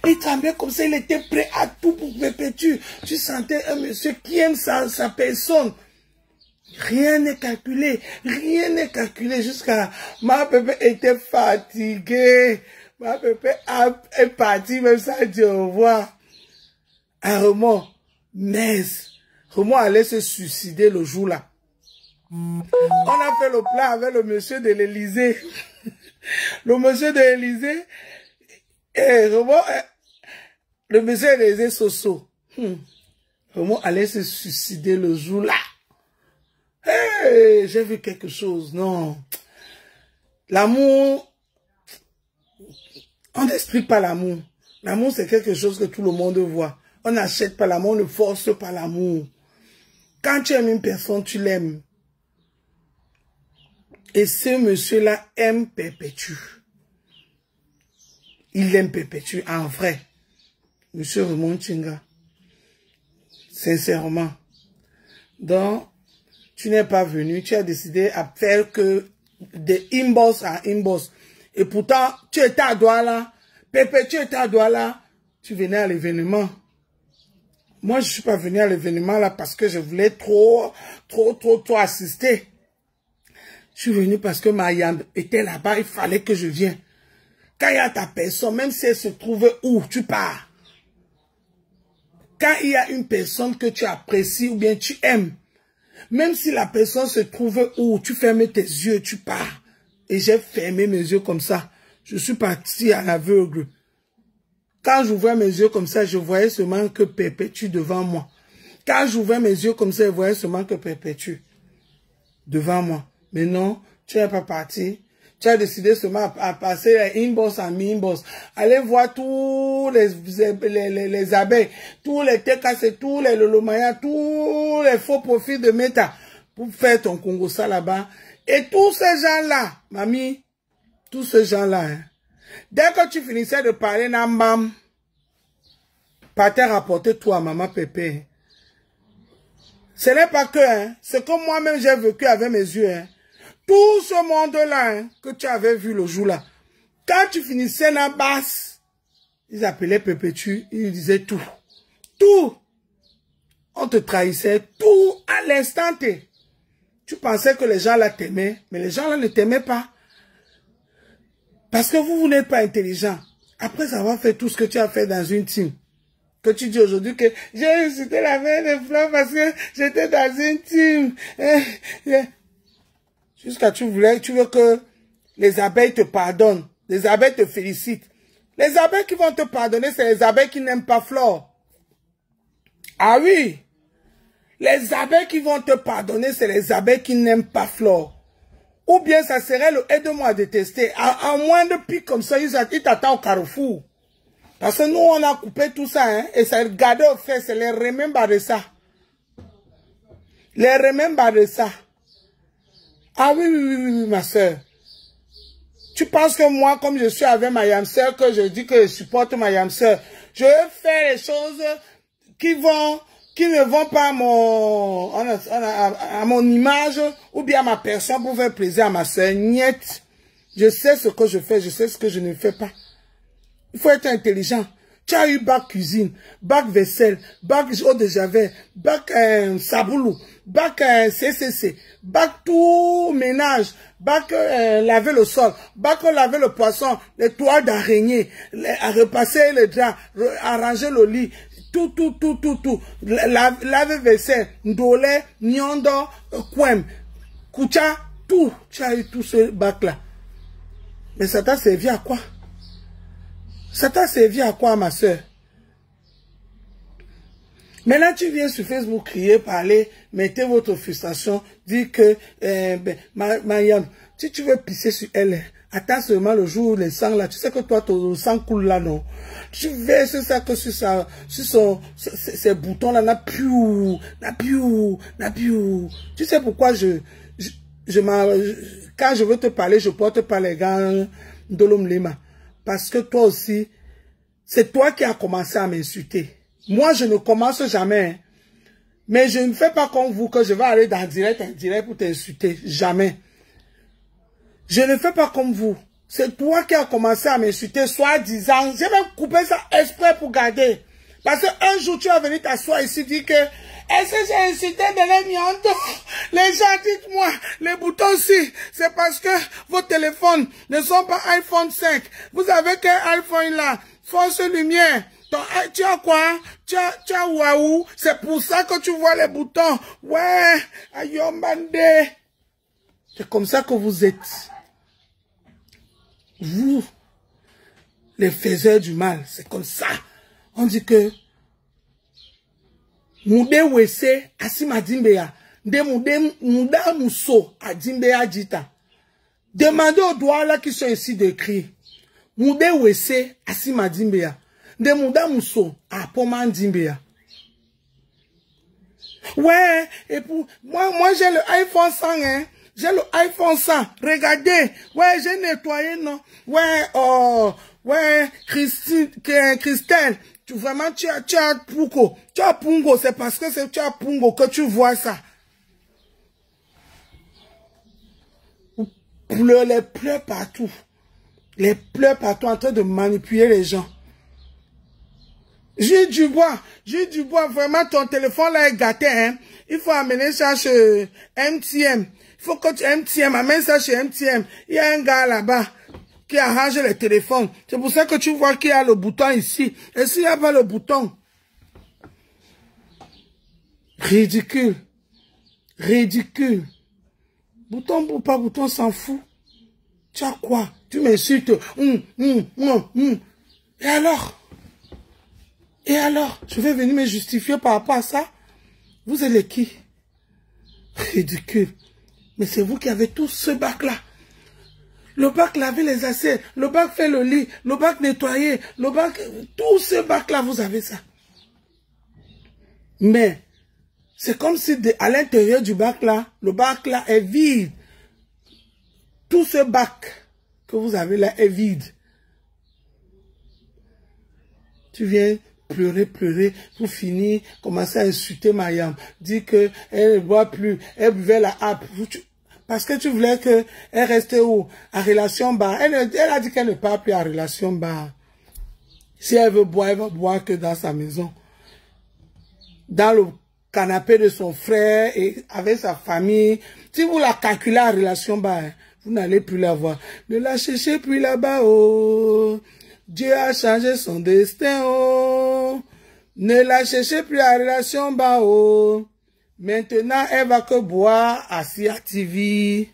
S1: il tremblait comme ça, il était prêt à tout pour Pépé. Tu sentais un monsieur qui aime sa personne. Rien n'est calculé, jusqu'à ma pépé était fatiguée. Ma pépé est partie même sans dire au revoir. À Raymond, mais Raymond allait se suicider le jour là. On a fait le plat avec le monsieur de l'Élysée. Le monsieur de l'Élysée et Raymond, le monsieur de l'Élysée Soso. Raymond allait se suicider le jour là. Hey, j'ai vu quelque chose, non. L'amour, on n'explique pas l'amour. L'amour, c'est quelque chose que tout le monde voit. On n'achète pas l'amour, on ne force pas l'amour. Quand tu aimes une personne, tu l'aimes. Et ce monsieur-là aime Perpétue. Il aime Perpétue, en vrai. Monsieur Raymond Tchenga. Sincèrement. Donc, tu n'es pas venu, tu as décidé à faire que de inbox à inbox. Et pourtant, tu étais à Douala. Pépé, tu étais à Douala. Tu venais à l'événement. Moi, je ne suis pas venu à l'événement là parce que je voulais trop assister. Je suis venu parce que Mayam était là-bas, il fallait que je vienne. Quand il y a ta personne, même si elle se trouve où, tu pars. Quand il y a une personne que tu apprécies ou bien tu aimes, même si la personne se trouve où, tu fermes tes yeux, tu pars. Et j'ai fermé mes yeux comme ça. Je suis parti à l'aveugle. Quand j'ouvrais mes yeux comme ça, je voyais seulement que Perpétue devant moi. Quand j'ouvrais mes yeux comme ça, je voyais seulement que Perpétue devant moi. Mais non, tu n'es pas parti. Tu as décidé seulement à passer inbox à mi-inbox. Allez voir tous les abeilles, tous les TKC, tous les Lolomaya, tous les faux profils de Meta pour faire ton Congo ça là-bas. Et tous ces gens-là, mamie, tous ces gens-là, hein, dès que tu finissais de parler, Nambam, partait rapporter toi à maman Pépé. Ce n'est pas que, hein, c'est comme moi-même j'ai vécu avec mes yeux, hein. Tout ce monde-là, hein, que tu avais vu le jour-là, quand tu finissais dans la basse, ils appelaient Perpétue, ils disaient tout. Tout. On te trahissait, tout à l'instant T. Tu pensais que les gens là t'aimaient, mais les gens là ne t'aimaient pas. Parce que vous n'êtes pas intelligent. Après avoir fait tout ce que tu as fait dans une team, que tu dis aujourd'hui que j'ai insulté la mère des fleurs parce que j'étais dans une team. Jusqu'à tu veux que les abeilles te pardonnent, les abeilles te félicitent. Les abeilles qui vont te pardonner, c'est les abeilles qui n'aiment pas Flore. Ah oui, les abeilles qui vont te pardonner, c'est les abeilles qui n'aiment pas Flore. Ou bien ça serait le aide-moi à détester. À moins de pique comme ça, ils t'attendent au carrefour. Parce que nous, on a coupé tout ça, hein, et ça regardait au fait, c'est les remember de ça. Les remember de ça. Ah oui, ma soeur. Tu penses que moi, comme je suis avec ma yam-sœur, que je dis que je supporte ma yam-sœur, je vais faire les choses qui ne vont pas à mon image ou bien à ma personne pour faire plaisir à ma soeur. Niet. Je sais ce que je fais, je sais ce que je ne fais pas. Il faut être intelligent. Tu as eu bac cuisine, bac vaisselle, bac eau de javel, bac saboulou, bac CCC, bac tout ménage, bac laver le sol, bac laver le poisson, les toiles d'araignée, repasser les draps, arranger le lit, tout. Laver vaisselle, ndolé, nyondo, kwem, koucha, tout. Tu as eu tout ce bac-là. Mais ça t'a servi à quoi? Ça t'a servi à quoi, ma soeur? Maintenant, tu viens sur Facebook crier, parler, mettez votre frustration, dire que, Mariam, si tu veux pisser sur elle, attends seulement le jour où le sang là, tu sais que toi, ton sang coule là, non? Tu verses ça que sur ces boutons là, n'a plus. Tu sais pourquoi quand je veux te parler, je porte pas les gants de l'homme Lema. Parce que toi aussi, c'est toi qui as commencé à m'insulter. Moi, je ne commence jamais. Hein. Mais je ne fais pas comme vous que je vais aller dans direct pour t'insulter. Jamais. Je ne fais pas comme vous. C'est toi qui as commencé à m'insulter, soi-disant. J'ai même coupé ça exprès pour garder. Parce qu'un jour, tu vas venir t'asseoir ici et dire que est-ce que j'ai insulté de l'émianto? Les gens, dites-moi, les boutons aussi, c'est parce que vos téléphones ne sont pas iPhone 5. Vous avez qu'un iPhone là, force lumière. Tu as quoi? Tu as waouh? C'est pour ça que tu vois les boutons. Ouais, ayombande. C'est comme ça que vous êtes. Vous, les faiseurs du mal, c'est comme ça. On dit que Moude wese asima dimbeya. Mouda mousso a dimbeya dita. Demandez aux doigts là qui sont ici décrits. Moude wese asima dimbeya. De mouda mousso a poman dimbeya. Ouais, et pour moi j'ai le iPhone 100, hein. J'ai le iPhone 100. Regardez. Ouais, j'ai nettoyé, non. Ouais, Christelle. Vraiment, tu as Pungo. Tu as Pungo, c'est parce que tu as Pungo que tu vois ça. Les pleurs partout. Les pleurs partout en train de manipuler les gens. J'ai du bois, vraiment ton téléphone là est gâté, hein. Il faut amener ça chez MTM. Il faut que tu MTM, amène ça chez MTM. Il y a un gars là-bas qui arrange les téléphones. C'est pour ça que tu vois qu'il y a le bouton ici. Et s'il n'y a pas le bouton, ridicule. Ridicule. Bouton ou pas bouton, s'en fout. Tu as quoi? Tu m'insultes. Et alors? Et alors, je vais venir me justifier par rapport à ça? Vous êtes les qui? Ridicule. Mais c'est vous qui avez tout ce bac-là. Le bac laver les assiettes, le bac fait le lit, le bac nettoyer, le bac... Tout ce bac-là, vous avez ça. Mais, c'est comme si à l'intérieur du bac-là, le bac-là est vide. Tout ce bac que vous avez là est vide. Tu viens pleurer, pour finir, commencer à insulter Mariam, dire qu'elle ne boit plus, elle buvait la harpe. Parce que tu voulais qu'elle restait où? À relation bas. Elle a dit qu'elle ne parle plus à relation bas. Si elle veut boire, elle va boire que dans sa maison. Dans le canapé de son frère et avec sa famille. Si vous la calculez à relation bas, vous n'allez plus la voir. Ne la cherchez plus là-bas, oh. Dieu a changé son destin, oh. Ne la cherchez plus à relation bas, oh. Maintenant, elle va que boire à Sia TV.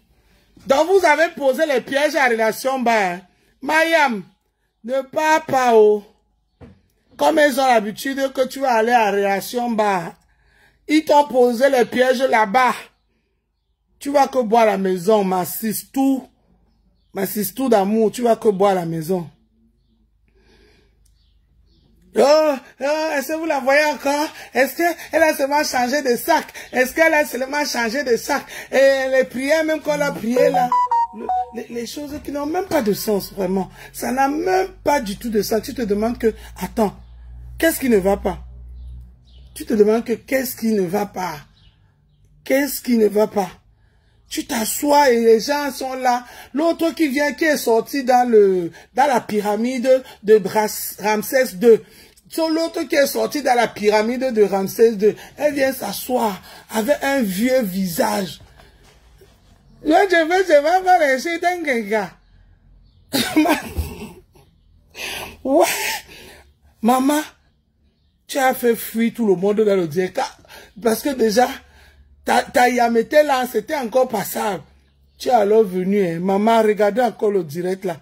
S1: Donc, vous avez posé les pièges à relation bas. Mayam, ne pars pas, oh. Comme ils ont l'habitude que tu vas aller à relation bas. Ils t'ont posé les pièges là-bas. Tu vas que boire à la maison, ma sistou d'amour, tu vas que boire à la maison. Est-ce que vous la voyez encore? Est-ce qu'elle a seulement changé de sac? Est-ce qu'elle a seulement changé de sac? Et les prières, même qu'on a prié là, les choses qui n'ont même pas de sens, vraiment. Ça n'a même pas du tout de sens. Tu te demandes que, attends, qu'est-ce qui ne va pas? Tu te demandes que, qu'est-ce qui ne va pas? Qu'est-ce qui ne va pas? Tu t'assois et les gens sont là. L'autre qui vient, qui est sorti dans la pyramide de Ramsès II. L'autre qui est sorti dans la pyramide de Ramsès II. Elle vient s'asseoir avec un vieux visage. Là, je vais voir chez quelqu'un. Ouais. Maman, tu as fait fuir tout le monde dans le direct. Parce que déjà, ta yamete là, c'était encore passable. Tu es alors venu, hein. Maman, regardez encore le direct là.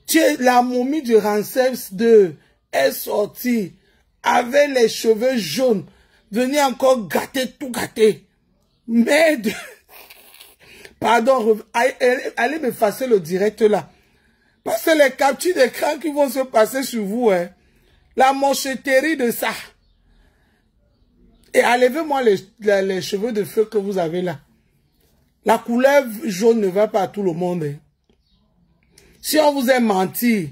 S1: Tu es la momie de Ramsès II est sortie avec les cheveux jaunes, venir encore gâter, tout gâter. Merde. Pardon, allez m'effacer le direct là. Parce que les captures d'écran qui vont se passer sur vous, hein. La mocheterie de ça. Et enlevez-moi les cheveux de feu que vous avez là. La couleur jaune ne va pas à tout le monde. Hein. Si on vous a menti,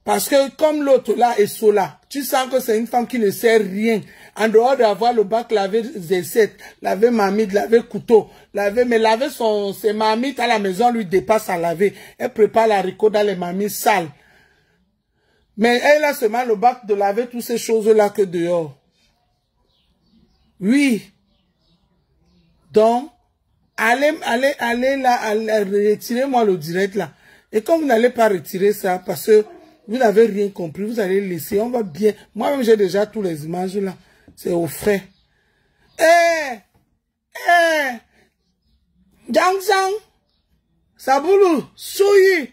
S1: parce que comme l'autre là est Sola, tu sens que c'est une femme qui ne sait rien. En dehors d'avoir le bac laver des aissiettes, laver marmite, laver couteau, mais laver ses marmites à la maison lui dépasse à laver. Elle prépare l'haricot dans les marmites sales. Mais elle a seulement le bac de laver toutes ces choses-là que dehors. Oui. Donc, allez là, retirez-moi le direct là. Et comme vous n'allez pas retirer ça, parce que vous n'avez rien compris, vous allez laisser, on va bien. Moi-même, j'ai déjà tous les images là. C'est au frais. Jangsang, Saboulou, Souyi,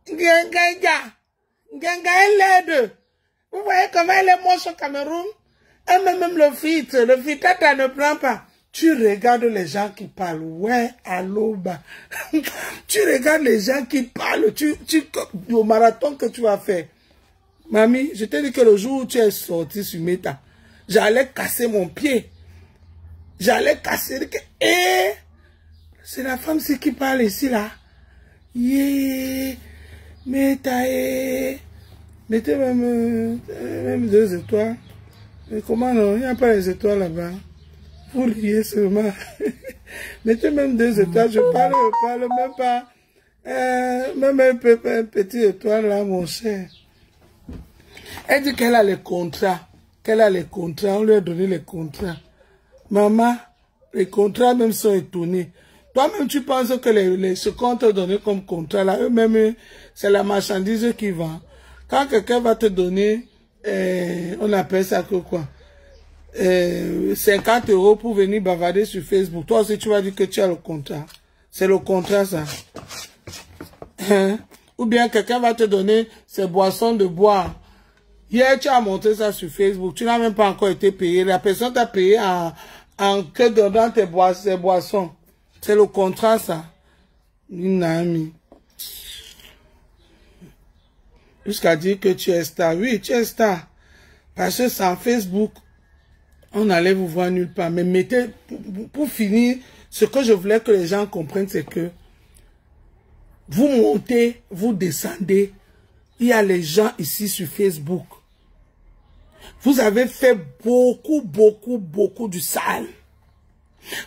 S1: Ngenga est laide. Vous voyez comment elle est moche au Cameroun? Et même le filtre tata ne prend pas. Tu regardes les gens qui parlent. Ouais, allô, bah. Tu regardes les gens qui parlent. Au marathon que tu as fait. Mamie, je t'ai dit que le jour où tu es sorti sur Meta, j'allais casser mon pied. J'allais casser. Et c'est la femme qui parle ici, là. Yeah. Meta, mettez même 2 étoiles. Mais comment non? Il n'y a pas les étoiles là-bas. Vous riez seulement. Mettez même 2 étoiles. Je parle même pas. Même un petit étoile là, mon cher. Elle dit qu'elle a les contrats. On lui a donné les contrats. Maman, les contrats même sont étonnés. Toi-même, tu penses que ce qu'on t'a donné comme contrat, là, eux-mêmes, c'est la marchandise qui vend. Quand quelqu'un va te donner, on appelle ça que quoi? 50 € pour venir bavarder sur Facebook. Toi aussi, tu vas dire que tu as le contrat. C'est le contrat, ça. Hein? Ou bien quelqu'un va te donner ses boissons de boire. Hier, tu as montré ça sur Facebook. Tu n'as même pas encore été payé. La personne t'a payé en que donnant tes boissons. C'est le contrat, ça. Une amie. Jusqu'à dire que tu es star. Oui, tu es star. Parce que sans Facebook, on allait vous voir nulle part. Mais mettez, pour finir, ce que je voulais que les gens comprennent, c'est que vous montez, vous descendez. Il y a les gens ici sur Facebook. Vous avez fait beaucoup du sale.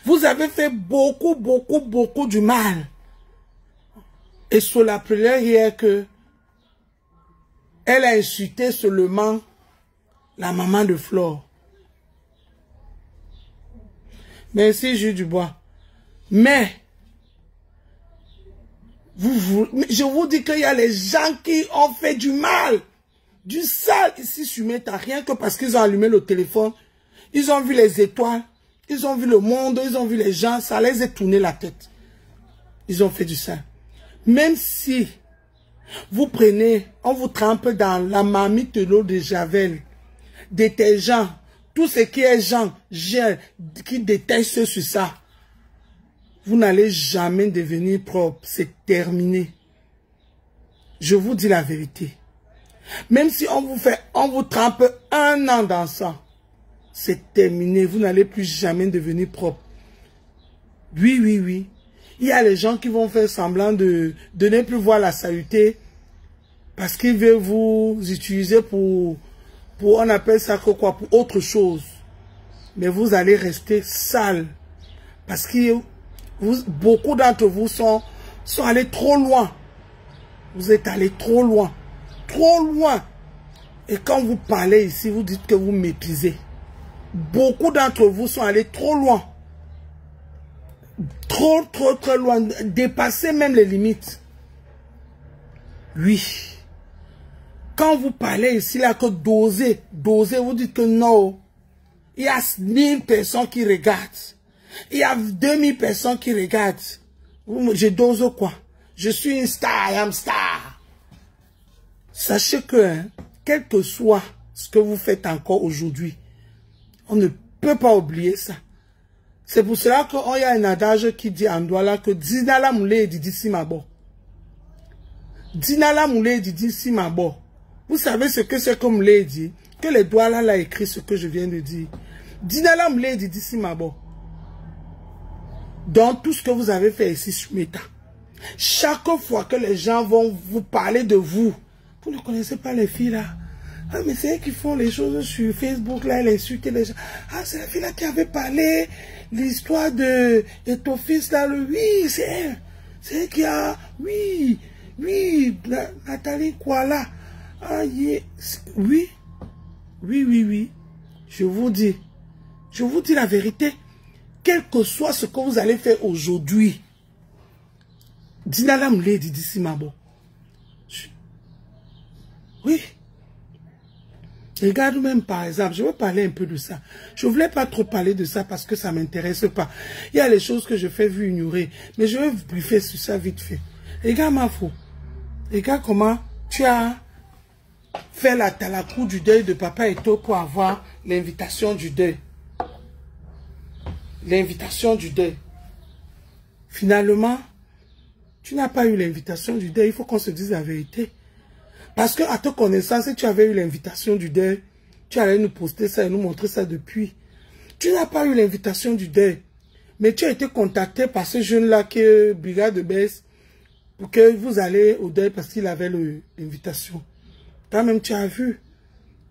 S1: Vous avez fait beaucoup du mal. Et sur la prière hier que elle a insulté seulement la maman de Flore. Merci, Jules Dubois. Mais, je vous dis qu'il y a les gens qui ont fait du mal, du sale ici sur Meta, rien que parce qu'ils ont allumé le téléphone, ils ont vu les étoiles, ils ont vu le monde, ils ont vu les gens, ça les a tourné la tête. Ils ont fait du sale. Même si vous prenez, on vous trempe dans la marmite de l'eau de Javel, détergent, tout ce qui est gel, qui déteste sur ça, vous n'allez jamais devenir propre. C'est terminé. Je vous dis la vérité. Même si on vous trempe 1 an dans ça, c'est terminé. Vous n'allez plus jamais devenir propre. Oui. Il y a les gens qui vont faire semblant de ne plus voir la saluté parce qu'ils veulent vous utiliser pour on appelle ça quoi, pour autre chose. Mais vous allez rester sale parce que beaucoup d'entre vous sont allés trop loin. Vous êtes allés trop loin. Trop loin. Et quand vous parlez ici, vous dites que vous méprisez. Beaucoup d'entre vous sont allés trop loin. Trop loin. Dépasser même les limites. Oui. Quand vous parlez ici, là, que doser, vous dites que non. Il y a 1000 personnes qui regardent. Il y a 2000 personnes qui regardent. Je dose quoi? Je suis une star, I am star. Sachez que, hein, quel que soit ce que vous faites encore aujourd'hui, on ne peut pas oublier ça. C'est pour cela qu'il y a un adage qui dit en Douala que Dinala Moulé Didi Simabo. Dinala Moulé Didi Simabo. Vous savez ce que c'est comme Moulé dit? Que les Douala l'a écrit ce que je viens de dire. Dinala Moulé Didi Simabo. Dans tout ce que vous avez fait ici sur Meta. Chaque fois que les gens vont vous parler de vous, vous ne connaissez pas les filles là. Ah, mais c'est elles qui font les choses sur Facebook là, elles insultent les gens. Ah, c'est la fille là qui avait parlé l'histoire de ton fils là, oui, c'est elle. C'est elle qui a, oui, Nathalie quoi là. Ah, yeah. Oui. Je vous dis la vérité. Quel que soit ce que vous allez faire aujourd'hui, Dinala Moulé Didi Simabo. Oui. Regarde même par exemple, je veux parler un peu de ça. Je ne voulais pas trop parler de ça parce que ça ne m'intéresse pas. Il y a les choses que je fais vu ignorer. Mais je vais vous briefer sur ça vite fait. Regarde ma fou. Regarde comment tu as fait la talakou du deuil de Papa Eto pour avoir l'invitation du deuil. L'invitation du deuil. Finalement, tu n'as pas eu l'invitation du deuil. Il faut qu'on se dise la vérité. Parce que à ta connaissance, si tu avais eu l'invitation du deuil, tu allais nous poster ça et nous montrer ça depuis. Tu n'as pas eu l'invitation du deuil. Mais tu as été contacté par ce jeune-là qui est brigade de baisse pour que vous allez au deuil parce qu'il avait l'invitation. Toi-même, tu as vu.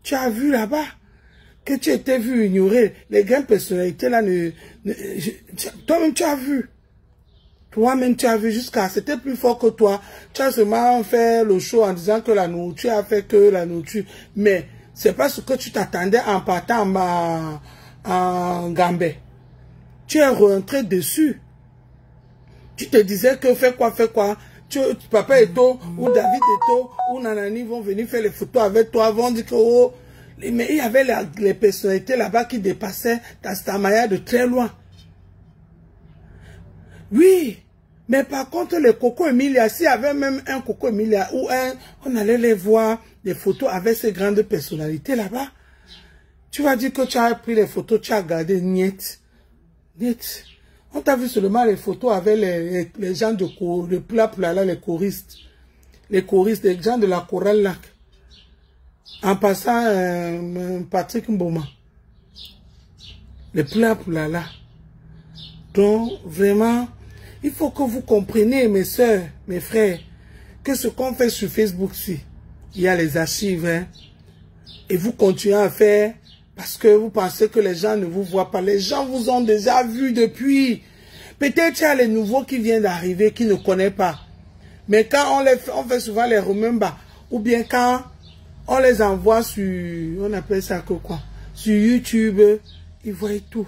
S1: Tu as vu là-bas que tu étais vu ignorer. Les grandes personnalités là, toi-même, tu as vu. Toi-même, tu as vu jusqu'à... C'était plus fort que toi. Tu as seulement fait le show en disant que la nourriture a fait que la nourriture. Mais c'est pas ce que tu t'attendais en partant en Gambé. Tu es rentré dessus. Tu te disais que fais quoi. Papa Eto ou David Eto ou Nanani vont venir faire les photos avec toi. Vont dire que... Oh, mais il y avait les personnalités là-bas qui dépassaient Tastamaya de très loin. Oui, Mais par contre, les Coco Emilia, s'il y avait même un Coco Emilia ou on allait les voir des photos avec ces grandes personnalités là-bas. Tu vas dire que tu as pris les photos, tu as gardé niet. Niet. On t'a vu seulement les photos avec les gens de Plapla, les choristes. Les choristes, les gens de la chorale là. En passant, Patrick Mboma. Les Plapla là. Donc, vraiment, il faut que vous compreniez, mes soeurs, mes frères, que ce qu'on fait sur Facebook, il y a les archives, hein, et vous continuez à faire parce que vous pensez que les gens ne vous voient pas. Les gens vous ont déjà vu depuis. Peut-être il y a les nouveaux qui viennent d'arriver, qui ne connaissent pas. Mais quand on fait souvent les remember, ou bien quand on les envoie sur, on appelle ça que quoi, sur YouTube, ils voient tout.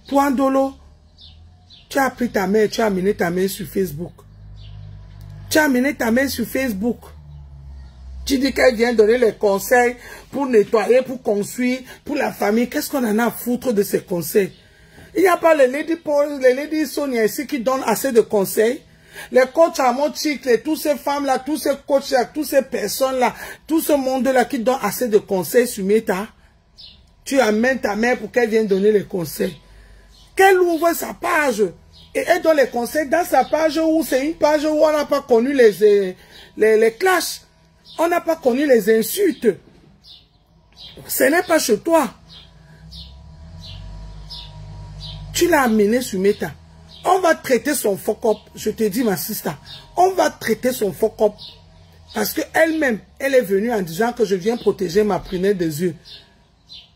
S1: Toi, Ndolo, tu as pris ta main, tu as amené ta main sur Facebook. Tu as amené ta main sur Facebook. Tu dis qu'elle vient donner les conseils pour nettoyer, pour construire, pour la famille. Qu'est-ce qu'on en a à foutre de ces conseils? Il n'y a pas les Lady Paul, les Lady Sonia ici qui donnent assez de conseils. Les coachs à mon chic, tous ces femmes-là, tous ces coachs-là, toutes ces personnes-là, tout ce monde-là qui donne assez de conseils sur Meta. Tu amènes ta mère pour qu'elle vienne donner les conseils. Qu'elle ouvre sa page et elle donne les conseils dans sa page où c'est une page où on n'a pas connu les clashs. On n'a pas connu les insultes. Ce n'est pas chez toi. Tu l'as amené sur Meta. On va traiter son fuck-up. Je te dis, ma sister. On va traiter son fuck-up. Parce qu'elle-même, elle est venue en disant que je viens protéger ma prunelle des yeux.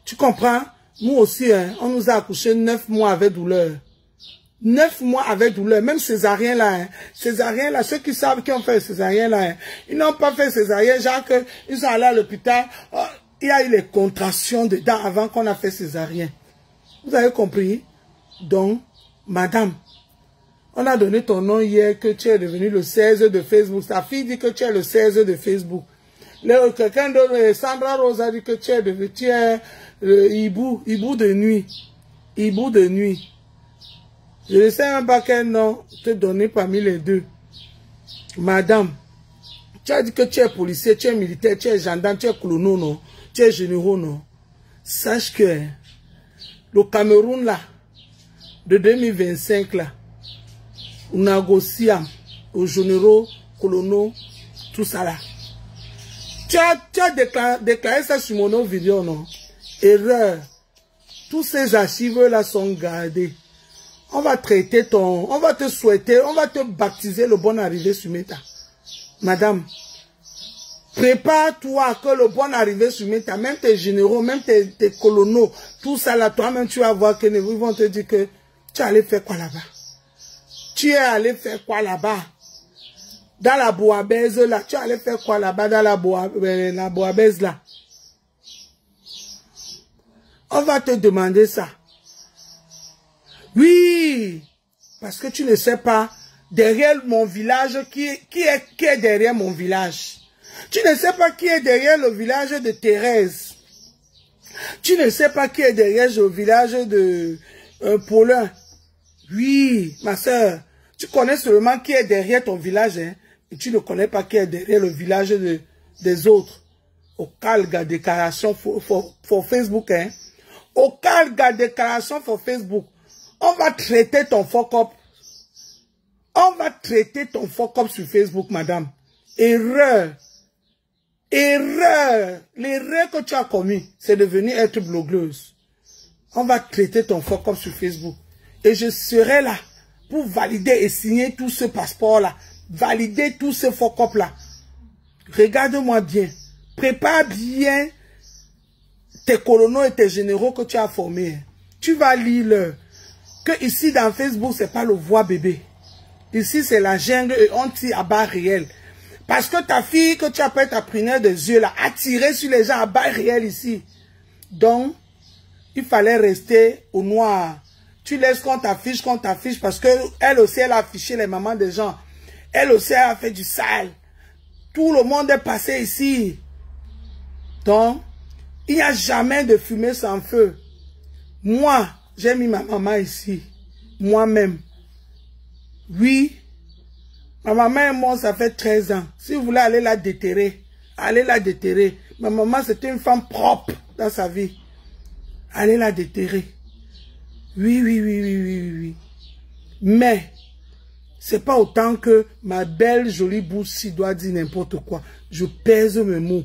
S1: Tu comprends? Nous aussi, hein, on nous a accouché 9 mois avec douleur. 9 mois avec douleur. Même césarien là, hein. Césarien là, ceux qui savent qui ont fait césarien là, hein. Ils n'ont pas fait césarien, genre que ils sont allés à l'hôpital. Oh, il y a eu les contractions dedans avant qu'on a fait césarien. Vous avez compris? Donc, madame, on a donné ton nom hier que tu es devenu le 16 de Facebook. Ta fille dit que tu es le 16 de Facebook. Quelqu'un d'autre, Sandra Rose a dit que tu es le hibou de nuit. Hibou de nuit. Je ne sais même pas quel nom te donner parmi les deux. Madame, tu as dit que tu es policier, tu es militaire, tu es gendarme, tu es colono, non? Tu es généraux, non? Sache que le Cameroun, là, de 2025, là, on négocie aux généraux, colonaux, tout ça, là. Tu as déclaré ça sur mon vidéo, non? Erreur. Tous ces archives-là sont gardés. On va traiter on va te souhaiter, on va te baptiser le bon arrivé sur Meta. Madame, prépare-toi que le bon arrivé sur Meta, même tes généraux, même tes colonaux, tout ça là, toi-même tu vas voir que ils vont te dire que tu es allé faire quoi là-bas? Tu es allé faire quoi là-bas? Dans la Boabaise là, tu es allé faire quoi là-bas dans la Boabaise là? On va te demander ça. Oui, parce que tu ne sais pas, derrière mon village, qui est derrière mon village. Tu ne sais pas qui est derrière le village de Thérèse. Tu ne sais pas qui est derrière le village de Paulin. Oui, ma soeur, tu connais seulement qui est derrière ton village, hein, et tu ne connais pas qui est derrière le village des autres. Au calga déclaration pour Facebook, hein. Au calga déclaration pour Facebook. On va traiter ton fuck-up. On va traiter ton fuck-up sur Facebook, madame. Erreur. Erreur. L'erreur que tu as commis, c'est de venir être blogueuse. On va traiter ton fuck-up sur Facebook. Et je serai là pour valider et signer tout ce passeport-là. Valider tout ce fuck-up-là. Regarde-moi bien. Prépare bien tes colonels et tes généraux que tu as formés. Tu vas lire que ici dans Facebook, c'est pas le voix bébé. Ici, c'est la jungle et on tire à barre réelle. Parce que ta fille, que tu appelles ta prunelle des yeux, là, a tiré sur les gens à barre réelle ici. Donc, il fallait rester au noir. Tu laisses qu'on t'affiche, parce que elle aussi, elle a affiché les mamans des gens. Elle aussi, elle a fait du sale. Tout le monde est passé ici. Donc, il n'y a jamais de fumée sans feu. Moi, j'ai mis ma maman ici. Moi-même. Oui. Ma maman est morte, ça fait 13 ans. Si vous voulez aller la déterrer, allez la déterrer. Ma maman, c'était une femme propre dans sa vie. Allez la déterrer. Oui, oui, oui, oui, oui, oui, oui. Mais, c'est pas autant que ma belle, jolie bouche doit dire n'importe quoi. Je pèse mes mots.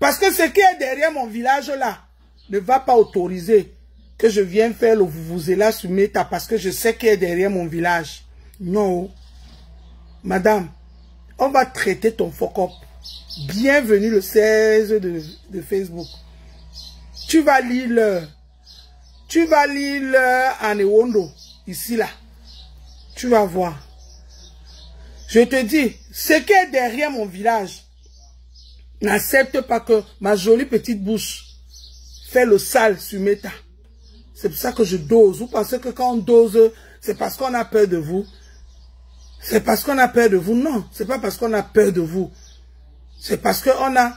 S1: Parce que ce qui est derrière mon village là ne va pas autoriser que je vienne faire le vuvuzela sur Meta parce que je sais qui est derrière mon village. Non. Madame, on va traiter ton fuck-up. Bienvenue le 16 de Facebook. Tu vas lire l'heure. Tu vas lire l'heure en Ewondo. Ici là. Tu vas voir. Je te dis, ce qui est derrière mon village n'accepte pas que ma jolie petite bouche fait le sale sur Meta. C'est pour ça que je dose. Vous pensez que quand on dose, c'est parce qu'on a peur de vous? C'est parce qu'on a peur de vous? Non, c'est pas parce qu'on a peur de vous. C'est parce qu'on a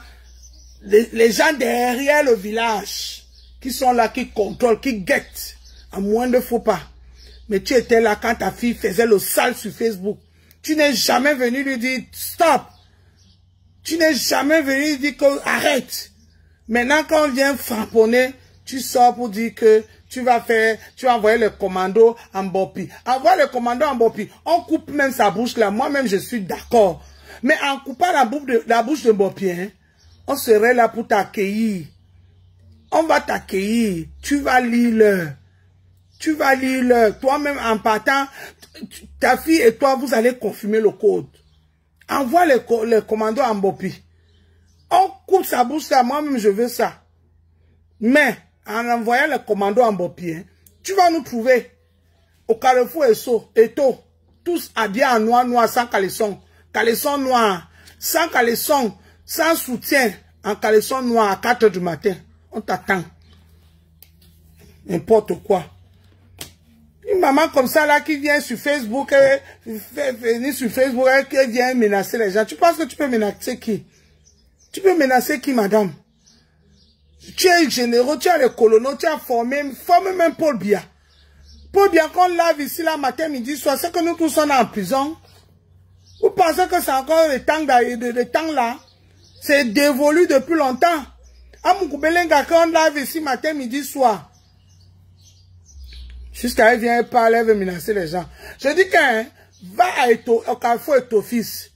S1: les gens derrière le village qui sont là, qui contrôlent, qui guettent. À moins de faux pas. Mais tu étais là quand ta fille faisait le sale sur Facebook. Tu n'es jamais venu lui dire stop. Tu n'es jamais venu lui dire que arrête. Maintenant quand on vient frapponner, tu sors pour dire que tu vas envoyer le commando en Bopi. Envoie le commando en Bopi. On coupe même sa bouche là. Moi-même je suis d'accord. Mais en coupant la bouche de Bopi, hein, on serait là pour t'accueillir. On va t'accueillir. Tu vas lire l'heure. Tu vas lire l'heure. Toi-même en partant, ta fille et toi, vous allez confirmer le code. Envoie le commando en Bopi. On coupe sa bouche là. Moi-même je veux ça. Mais en envoyant le commando en Bopi, hein, tu vas nous trouver au Carrefour Eto, tous habillés en noir, sans caleçon. Caleçon noir, sans caleçon, sans soutien, en caleçon noir à 4 h du matin. On t'attend. N'importe quoi. Une maman comme ça là qui vient sur Facebook, qui vient menacer les gens. Tu penses que tu peux menacer qui? Tu peux menacer qui, madame? Tu es généreux, tu as les colonels, tu as formé même Paul Biya. Paul Biya, qu'on lave ici, là, matin, midi, soir, c'est que nous tous sommes en prison. Vous pensez que c'est encore le temps là? C'est dévolu depuis longtemps. À Moukoubelenga, quand on lave ici, matin, midi, soir. Jusqu'à elle vient parler, elle veut menacer les gens. Je dis qu'un va au Carrefour Etofis.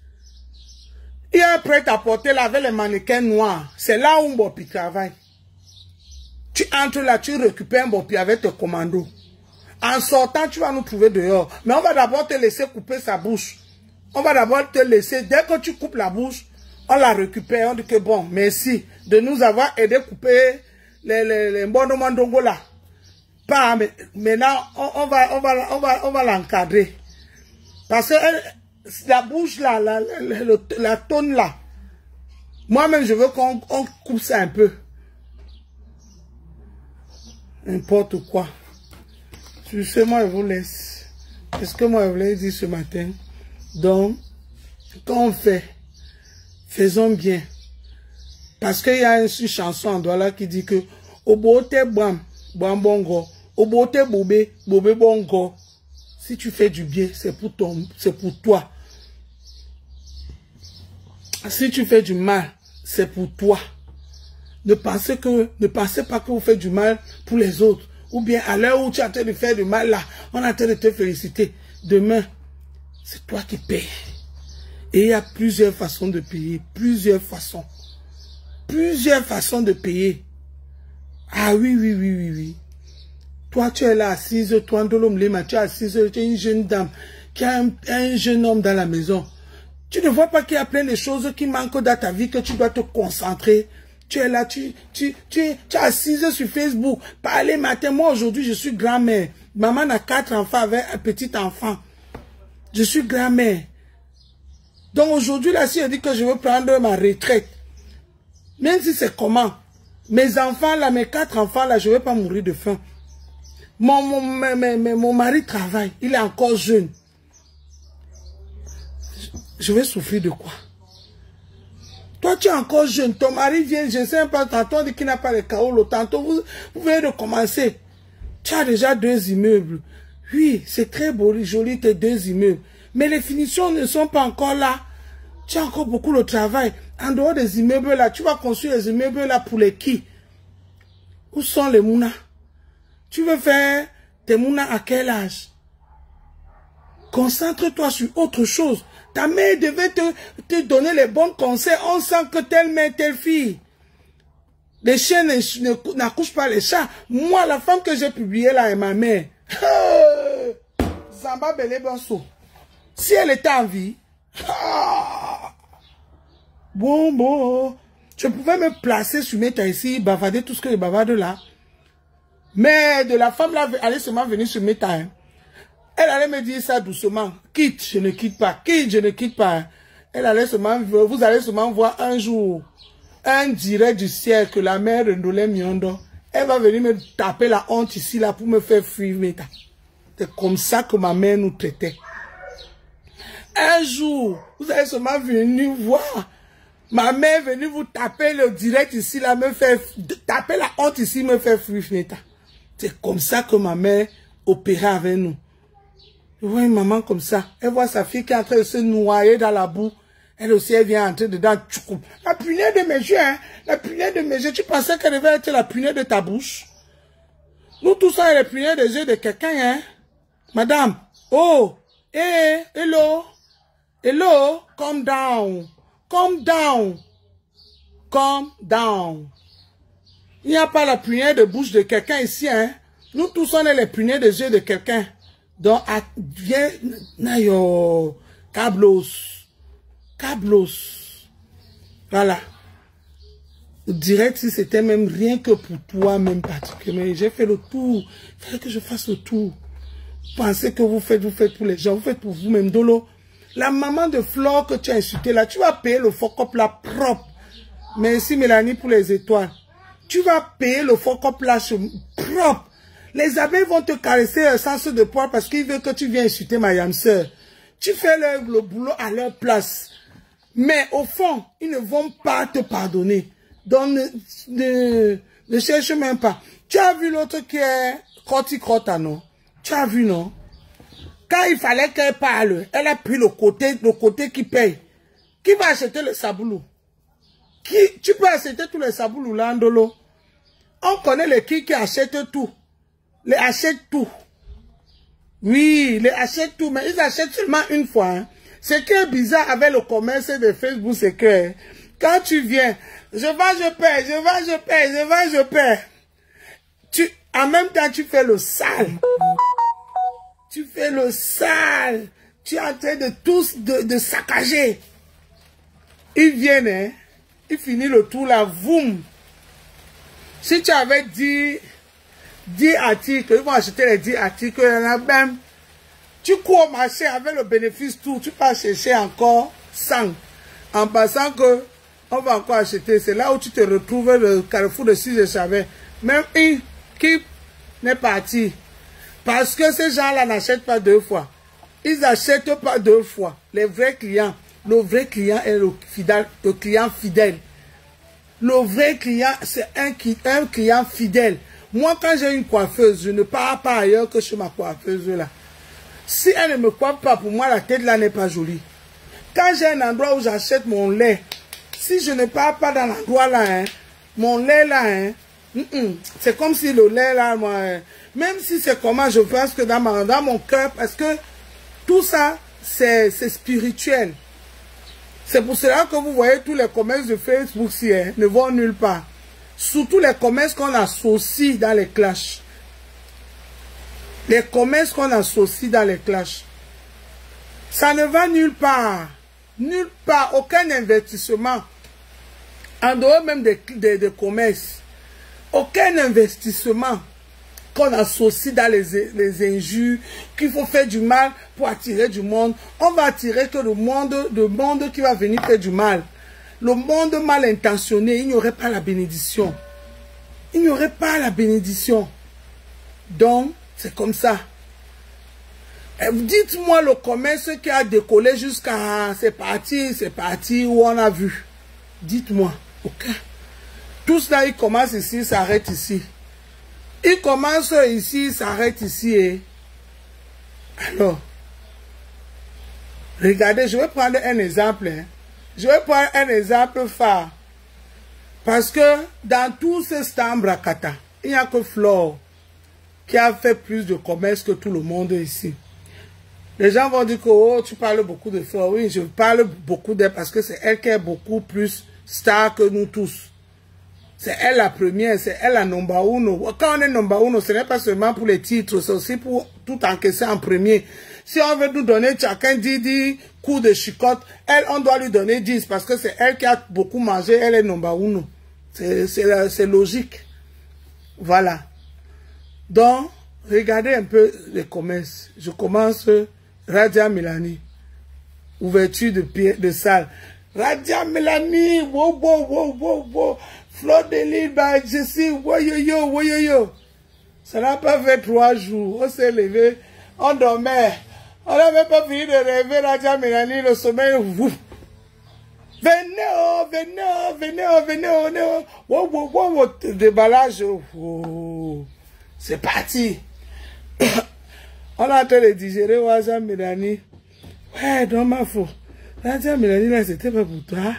S1: Il est prêt à porter là avec les mannequins noirs. C'est là où Mbopi travaille. Tu entres là, tu récupères Mbopi avec tes commandos. En sortant, tu vas nous trouver dehors. Mais on va d'abord te laisser couper sa bouche. On va d'abord te laisser, dès que tu coupes la bouche, on la récupère. On dit que bon, merci de nous avoir aidé à couper les Mbondomandongo là. Pas, mais maintenant, on va l'encadrer. Parce que la bouche là, la tonne là, moi-même je veux qu'on coupe ça un peu. N'importe quoi. Tu sais, moi je vous laisse. C'est ce que moi je voulais dire ce matin. Donc, quand on fait, faisons bien. Parce qu'il y a une chanson en Douala qui dit que Obote bam, bam bongo, Obote bobe, bobe bongo. Si tu fais du bien, c'est pour toi. Si tu fais du mal, c'est pour toi. Ne pensez pas que vous faites du mal pour les autres. Ou bien à l'heure où tu es en train de faire du mal là, on est en train de te féliciter. Demain, c'est toi qui payes. Et il y a plusieurs façons de payer. Plusieurs façons. Plusieurs façons de payer. Ah oui, oui, oui, oui, oui. Toi, tu es là assise, toi, Ndolomlema, tu es assise, tu es une jeune dame qui a un jeune homme dans la maison. Tu ne vois pas qu'il y a plein de choses qui manquent dans ta vie, que tu dois te concentrer. Tu es là, tu es assise sur Facebook. Parler matin. Moi, aujourd'hui, je suis grand-mère. Maman a 4 enfants avec un petit enfant. Je suis grand-mère. Donc aujourd'hui, là, si je dis que je veux prendre ma retraite, même si c'est comment, mes enfants, là, mes 4 enfants, là, je ne vais pas mourir de faim. Mon mari travaille. Il est encore jeune. Je vais souffrir de quoi? Toi, tu es encore jeune. Ton mari vient, je ne sais pas, tantôt on dit qu'il n'a pas de kaolo. Tantôt, vous venez de commencer. Tu as déjà 2 immeubles. Oui, c'est très beau, joli, tes 2 immeubles. Mais les finitions ne sont pas encore là. Tu as encore beaucoup de travail. En dehors des immeubles là, tu vas construire les immeubles là pour les qui? Où sont les mounas? Tu veux faire tes mounas à quel âge? Concentre-toi sur autre chose. Ta mère devait te donner les bons conseils. On sent que telle mère, telle fille. Les chiens n'accouchent pas les chats. Moi, la femme que j'ai publiée là est ma mère. Zamba Belebosso. Si elle était en vie, bon, je pouvais me placer sur mes tailles ici, bavarder tout ce que je bavarde là. Mais de la femme là, allait seulement venir sur mes tailles. Elle allait me dire ça doucement. Quitte, je ne quitte pas. Quitte, je ne quitte pas. Elle allait seulement, vous allez seulement voir un jour, un direct du ciel que la mère de Ndolé Miondo, elle va venir me taper la honte ici là pour me faire fuir. C'est comme ça que ma mère nous traitait. Un jour, vous allez seulement venir voir ma mère venir vous taper le direct ici là, me faire taper la honte ici, me faire fuir. C'est comme ça que ma mère opérait avec nous. Je vois une maman comme ça. Elle voit sa fille qui est en train de se noyer dans la boue. Elle aussi, elle vient entrer dedans. La punaise de mes yeux, hein. La punaise de mes yeux. Tu pensais qu'elle devait être la punaise de ta bouche? Nous tous, on est les punaises des yeux de quelqu'un, hein. Madame. Oh. Hello. Hello. Calm down. Calm down. Calm down. Il n'y a pas la punaise de bouche de quelqu'un ici, hein. Nous tous, on est les punaises des yeux de quelqu'un. Donc, viens, nayo, cablos. Voilà. Direct, si c'était même rien que pour toi, même particulièrement. J'ai fait le tour. Il fallait que je fasse le tour. Pensez que vous faites pour les gens, vous faites pour vous-même. Dolo, la maman de Flore que tu as insultée là, tu vas payer le fuck-up là propre. Merci Mélanie pour les étoiles. Tu vas payer le fuck-up là propre. Les abeilles vont te caresser sans ce de poids parce qu'ils veulent que tu viennes insulter ma yam sœur. Tu fais le boulot à leur place. Mais au fond, ils ne vont pas te pardonner. Donc, ne cherche même pas. Tu as vu l'autre qui est Crota, non? Tu as vu, non? Quand il fallait qu'elle parle, elle a pris le côté qui paye. Qui va acheter le saboulou? Tu peux acheter tous les saboulous là, Ndolo. On connaît les qui achètent tout. Les achètent tout. Oui, les achètent tout, mais ils achètent seulement une fois. Hein. Ce qui est bizarre avec le commerce de Facebook, c'est que quand tu viens, je paie. En même temps, tu fais le sale. Tu fais le sale. Tu es en train de tous de saccager. Ils viennent, hein. Ils finissent le tour là, voum. Si tu avais dit 10 articles, ils vont acheter les 10 articles, il y en a même. Tu cours au marché avec le bénéfice tout, tu peux chercher encore 100. En passant que on va encore acheter. C'est là où tu te retrouves le carrefour de si je savais. Même une qui n'est parti. Parce que ces gens-là n'achètent pas 2 fois. Ils n'achètent pas 2 fois. Les vrais clients. Le vrai client est le client fidèle. Le vrai client, c'est un client fidèle. Moi, quand j'ai une coiffeuse, je ne pars pas ailleurs que chez ma coiffeuse là. Si elle ne me coiffe pas, pour moi, la tête là n'est pas jolie. Quand j'ai un endroit où j'achète mon lait, si je ne pars pas dans l'endroit là, hein, mon lait là, hein, c'est comme si le lait là, moi, même si c'est comment, je pense que dans mon cœur, parce que tout ça, c'est spirituel. C'est pour cela que vous voyez tous les commerces de Facebook hein, ne vont nulle part. Surtout les commerces qu'on associe dans les clashs. Les commerces qu'on associe dans les clashs. Ça ne va nulle part. Nulle part. Aucun investissement. En dehors même des commerces. Aucun investissement qu'on associe dans les injures, qu'il faut faire du mal pour attirer du monde. On va attirer que le monde qui va venir faire du mal. Le monde mal intentionné, il n'y aurait pas la bénédiction. Il n'y aurait pas la bénédiction. Donc, c'est comme ça. Dites-moi le commerce qui a décollé jusqu'à... C'est parti où on a vu. Dites-moi. Ok. Tout cela, il commence ici, s'arrête ici. Il commence ici, s'arrête ici. Et... Alors, Regardez, je vais prendre un exemple. Hein. Je vais prendre un exemple phare. Parce que dans tous ces stands Brakata, il n'y a que Flore qui a fait plus de commerce que tout le monde ici. Les gens vont dire que oh, tu parles beaucoup de Flore. Oui, je parle beaucoup d'elle parce que c'est elle qui est beaucoup plus star que nous tous. C'est elle la première, c'est elle la number uno. Quand on est number uno, ce n'est pas seulement pour les titres, c'est aussi pour tout encaisser en premier. Si on veut nous donner chacun 10 coups de chicotte, elle, on doit lui donner 10 parce que c'est elle qui a beaucoup mangé, elle est number uno. C'est logique. Voilà. Donc, regardez un peu les commerces. Je commence Radia Milani. Ouverture de salle. Radia Milani, wow, wow, wow, wow, wow. Flore de Lille, bah, je suis, woyoyo, woyoyo. Ça n'a pas fait 3 jours. On s'est levé, on dormait. On n'avait pas fini de rêver Radia Milani, le sommeil, ouf. Venez, oh, venez, oh, venez, oh, venez, oh, venez, oh. Wow, wow, wow, wow. Déballage, oh. C'est parti. On a en train de digérer Radia Milani. Ouais, dans ma faute. Radia Milani, là, c'était pas pour toi.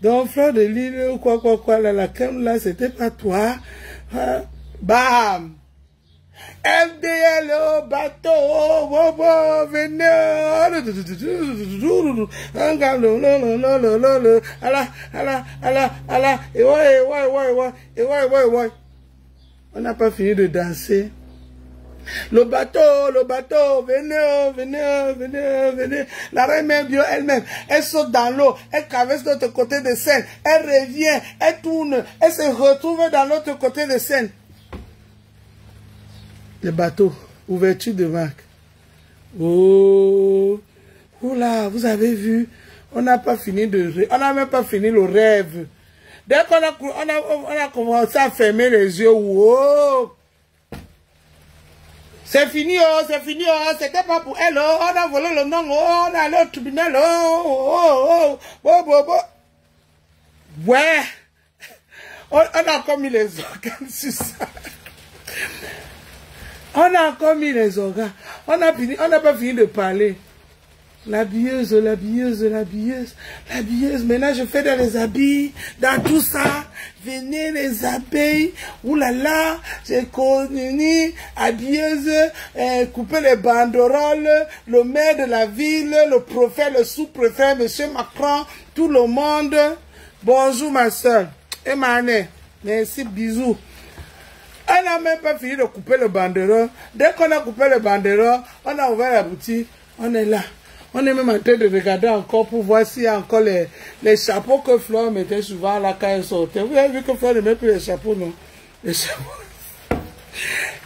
S1: Donc, Flore de Lille, ou quoi, là, la crème, là, c'était pas toi. Bam! MDL, oh, bateau, oh, oh, oh, venez, on n'a pas fini de danser. Le bateau, venez, venez, venez, venez. La reine même Bio elle-même, elle saute dans l'eau, elle traverse de l'autre côté de Seine, elle revient, elle tourne, elle se retrouve dans l'autre côté de Seine. Le bateau, ouverture de marque. Oh, oula, vous avez vu, on n'a pas fini on n'a même pas fini le rêve. Dès qu'on a commencé à fermer les yeux, oh, c'est fini, oh, c'était pas pour elle, oh, on a volé le nom, oh, on a allé au tribunal, oh. Ouais, on a encore mis les organes sur ça. On a encore mis les organes. On n'a pas fini de parler. L'habilleuse. Maintenant, je fais dans les habits, dans tout ça. Venez les abeilles. Oulala, j'ai connu habilleuse, couper les banderoles, le maire de la ville, le préfet, le sous-préfet, monsieur Macron, tout le monde. Bonjour ma soeur. Et ma année. Merci, bisous. On n'a même pas fini de couper le banderole. Dès qu'on a coupé le banderole, on a ouvert la boutique. On est là. On est même en train de regarder encore pour voir s'il y a encore les chapeaux que Flore mettait souvent là quand elle sortait. Vous avez vu que Flore ne met plus les chapeaux, non? Les chapeaux.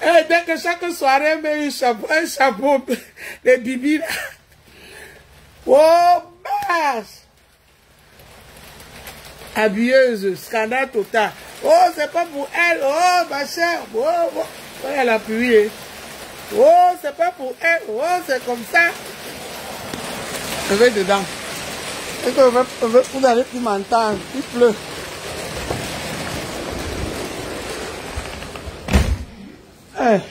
S1: Et dès que chaque soirée, elle met un chapeau, les bibis là. Oh, basse! Habilleuse, scandale total. Oh, c'est pas pour elle. Oh, ma chère. Oh. Elle a appuyé. Oh, c'est pas pour elle. Oh, c'est comme ça. Je vais dedans. Et que vous n'allez plus m'entendre. Il pleut. Hey.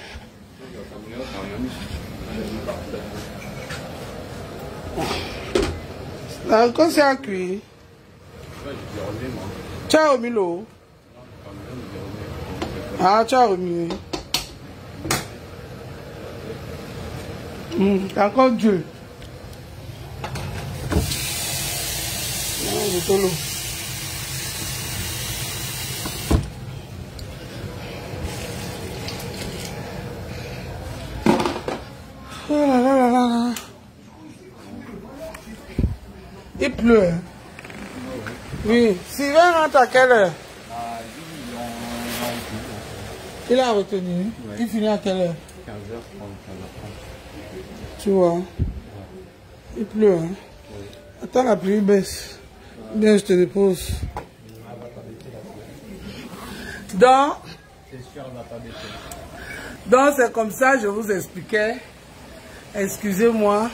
S1: Là, quand c'est à cuire. Ciao, Milo. Ah, ciao, Milo. Encore Dieu. Oh là là là là. Il pleut. Oui. Sylvain rentre à quelle heure? Il a retenu. Ouais. Il finit à quelle heure? 15h30. Tu vois. Il pleut. Hein? Oui. Attends, la pluie baisse. Bien, je te dépose. Donc, c'est comme ça, je vous expliquais. Excusez-moi.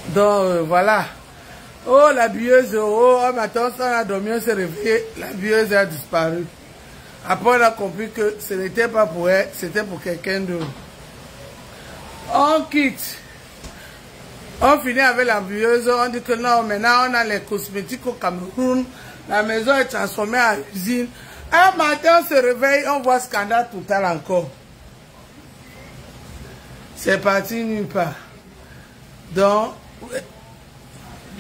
S1: Donc, voilà. Oh, la bieuse, oh, maintenant, ça a dormi, on s'est réveillé. La bieuse a disparu. Après, on a compris que ce n'était pas pour elle, c'était pour quelqu'un d'autre. On quitte. On finit avec la bueuse, on dit que non, maintenant on a les cosmétiques au Cameroun, la maison est transformée en usine. Un matin, on se réveille, on voit scandale total encore. C'est parti nulle part. Donc,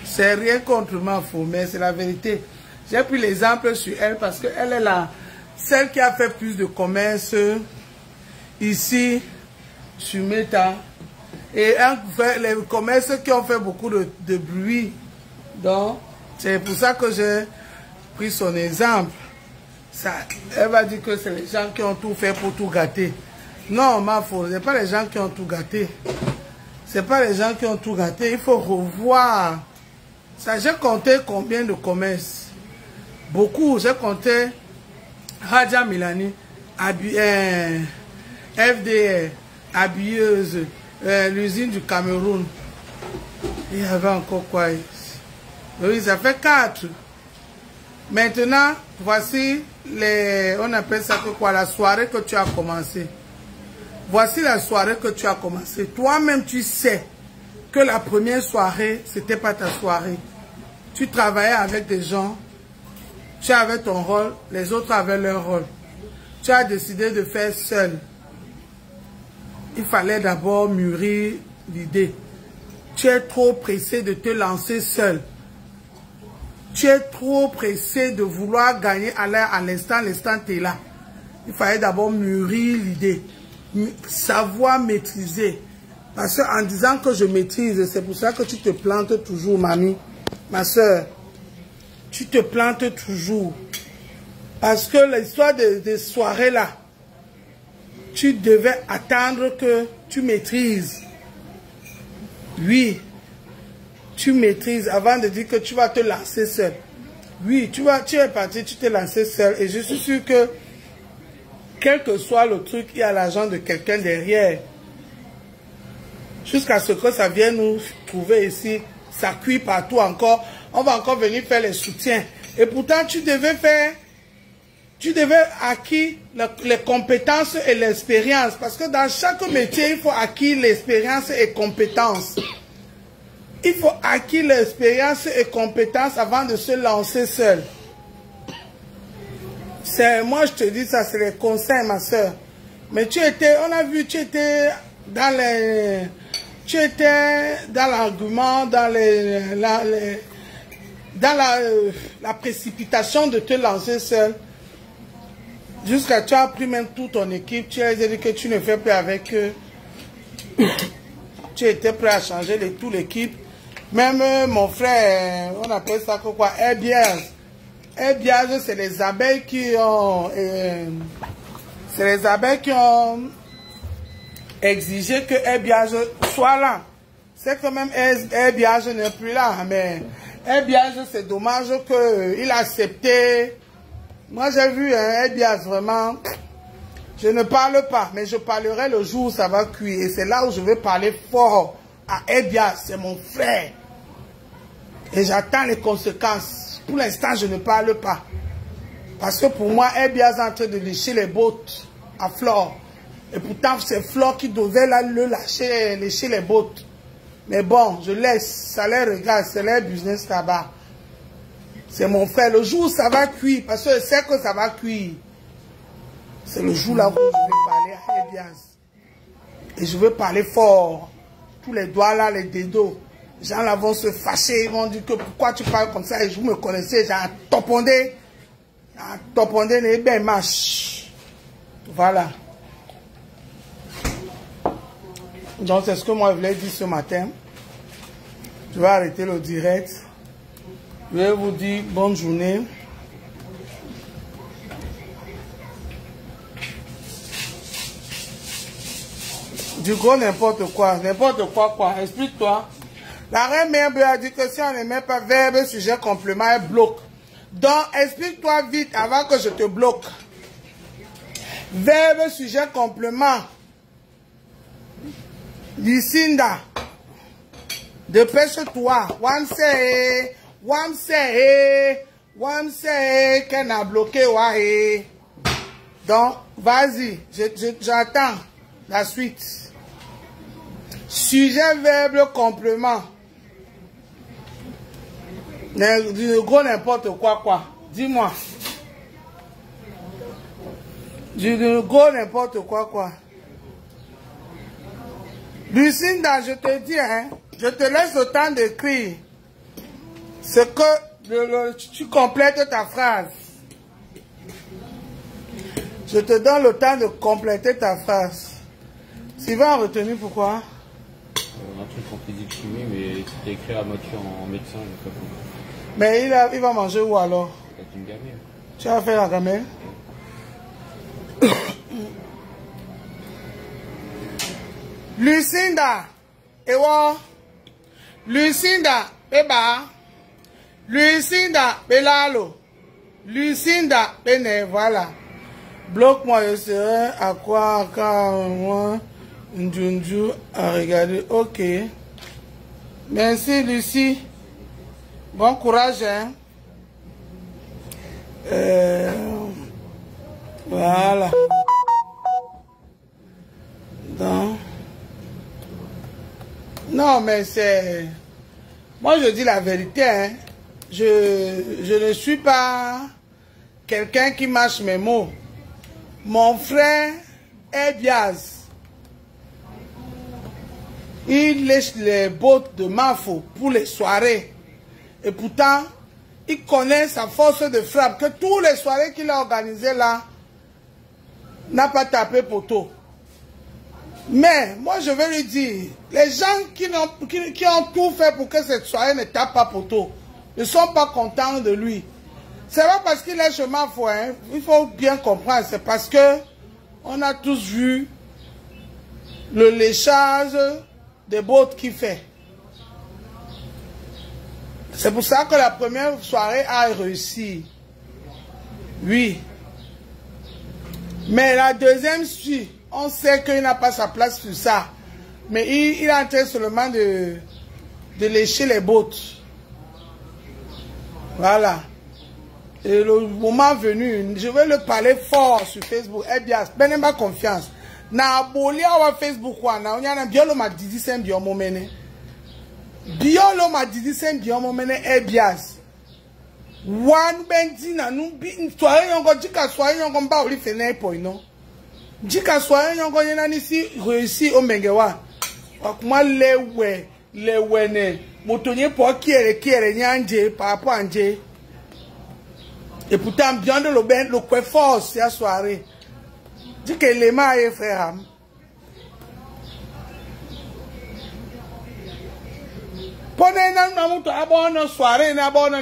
S1: c'est rien contre ma faux, mais c'est la vérité. J'ai pris l'exemple sur elle parce qu'elle est celle qui a fait plus de commerce ici sur Meta. Et les commerces qui ont fait beaucoup de bruit. Donc, c'est pour ça que j'ai pris son exemple. Elle va dire que c'est les gens qui ont tout fait pour tout gâter. Non, ma faute, ce n'est pas les gens qui ont tout gâté. Ce n'est pas les gens qui ont tout gâté. Il faut revoir. Ça, j'ai compté combien de commerces. Beaucoup. J'ai compté Raja Milani, FDR, habilleuse, l'usine du Cameroun. Il y avait encore quoi? Oui, ça fait 4. Maintenant, voici on appelle ça que quoi? La soirée que tu as commencé. Voici la soirée que tu as commencé. Toi-même, tu sais que la première soirée, c'était pas ta soirée. Tu travaillais avec des gens, tu avais ton rôle, les autres avaient leur rôle. Tu as décidé de faire seul. Il fallait d'abord mûrir l'idée. Tu es trop pressé de te lancer seul. Tu es trop pressé de vouloir gagner à l'instant, l'instant tu es là. Il fallait d'abord mûrir l'idée. Savoir maîtriser. Parce qu'en disant que je maîtrise, c'est pour ça que tu te plantes toujours, mamie. Ma soeur, tu te plantes toujours. Parce que l'histoire de soirée là, tu devais attendre que tu maîtrises. Oui, tu maîtrises avant de dire que tu vas te lancer seul. Oui, tu es parti, tu t'es lancé seul. Et je suis sûr que quel que soit le truc, il y a l'argent de quelqu'un derrière. Jusqu'à ce que ça vienne nous trouver ici, ça cuit partout encore. On va encore venir faire les soutiens. Et pourtant, tu devais acquérir les compétences et l'expérience. Parce que dans chaque métier, il faut acquérir l'expérience et compétences. Il faut acquérir l'expérience et compétences avant de se lancer seul. Moi, je te dis ça, c'est les conseils, ma soeur. Mais on a vu, tu étais dans l'argument, dans la précipitation de te lancer seul. Jusqu'à tu as pris même toute ton équipe, tu as dit que tu ne fais plus avec eux. Tu étais prêt à changer toute l'équipe. Même mon frère, on appelle ça quoi? Herbiage. Herbiage, c'est les abeilles qui ont... c'est les abeilles qui ont exigé que Herbiage soit là. C'est que même Herbiage n'est plus là. Mais Herbiage, c'est dommage qu'il a accepté. Moi, j'ai vu Herbiage vraiment... Je ne parle pas, mais je parlerai le jour où ça va cuire. Et c'est là où je vais parler fort à Herbiage. C'est mon frère. Et j'attends les conséquences. Pour l'instant, je ne parle pas. Parce que pour moi, Herbiage est en train de lécher les bottes à Flore. Et pourtant, c'est Flore qui devait lécher les bottes. Mais bon, je laisse. Ça les regarde. C'est leur business là-bas. C'est mon frère. Le jour où ça va cuire, parce que je sais que ça va cuire, c'est le jour là où je vais parler à Herbiage. Et je vais parler fort. Tous les doigts là, les dédos. Les gens là vont se fâcher. Ils vont dire que pourquoi tu parles comme ça. Et vous me connaissez. J'ai un topondé. Les ben marche. Voilà. Donc c'est ce que moi je voulais dire ce matin. Je vais arrêter le direct. Je vais vous dire bonne journée. Du gros n'importe quoi. N'importe quoi. Explique-toi. La reine mère a dit que si on ne met pas verbe, sujet, complément, elle bloque. Donc, explique-toi vite avant que je te bloque. Verbe, sujet, complément. Lucinda. Dépêche-toi. Wamse, qu'elle a bloqué, ouais. Donc, vas-y. J'attends la suite. Sujet, verbe, complément. Du gros n'importe quoi. Dis-moi. Du gros n'importe quoi. Lucinda, je te dis, hein, je te laisse le temps d'écrire. Ce que tu complètes ta phrase. Je te donne le temps de compléter ta phrase. Sylvain a retenu pourquoi?
S3: Un truc en physique chimie, mais c'était écrit à moitié en médecin.
S1: Mais il va manger où alors?
S3: C'est une gamelle.
S1: Tu as fait la gamelle? Lucinda, ewa. Lucinda, eba. Lucinda, belalo. Lucinda, bene, voilà. Bloque-moi, je serai à quoi quand moi, Njunju à regarder. Ok. Merci, Lucie. Bon courage, hein. Voilà. Donc. Non, mais c'est... Moi, je dis la vérité, hein. Je ne suis pas quelqu'un qui mâche mes mots. Mon frère est biaise. Il lèche les bottes de Mafo pour les soirées. Et pourtant, il connaît sa force de frappe. Que tous les soirées qu'il a organisées là, n'a pas tapé poteau. Mais, moi je vais lui dire, les gens qui ont tout fait pour que cette soirée ne tape pas poteau, ne sont pas contents de lui. C'est pas parce qu'il est chemin fou, hein. Il faut bien comprendre. C'est parce que on a tous vu le léchage des bottes qu'il fait. C'est pour ça que la première soirée a réussi. Oui. Mais la deuxième suite, on sait qu'il n'a pas sa place sur ça. Mais il est en train seulement de lécher les bottes. Voilà. Et le moment venu, je vais le parler fort sur Facebook. Eh bien, ben pas confiance. Na boli awa Facebook wana, on y a biolo ma didi sen biomo mene. Biolo ma didi sen biomo mene eh bias. Wan bendi na numbi soirée yongo jika soirée yongo mba oli fene po ino. Jika soirée yongo yena nisi réussi o mengewa. Wakuma lewe ne motonye po kiere nyanje par rapport à nje. Et pourtant, bien de le quoi force la soirée. Dis que les mains, frère. Pendant que nous soirée, nous avons na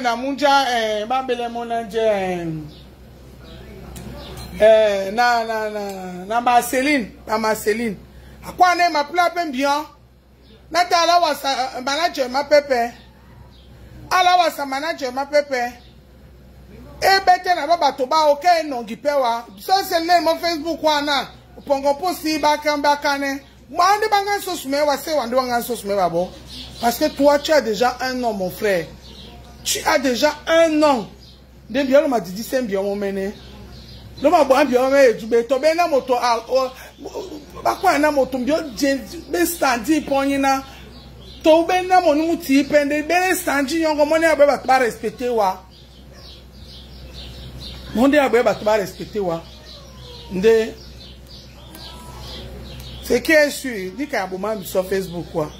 S1: Marceline. À quoi on est ma plaque bien? Natala was a manager ma pepe. Ala was a manager ma pepe. E bete na baba toba oke non gipewa. So c'est le mon Facebook wana. Pongo posti bakane. Mwande bangan sosume wa se wande bangan sosume babo. Parce que toi tu as déjà un nom mon frère. Tu as déjà un nom. De bien le m'a dit c'est bien mon mene. Le m'a bon bien me jube to be na moto a bakwa na moto bien be standi ponyina. To be na mo nu ti pende be standi yongo money abeba ba respecter wa. Mon Dieu, il va respecter wa. C'est qui est sûr, ni quand il y a sur Facebook quoi.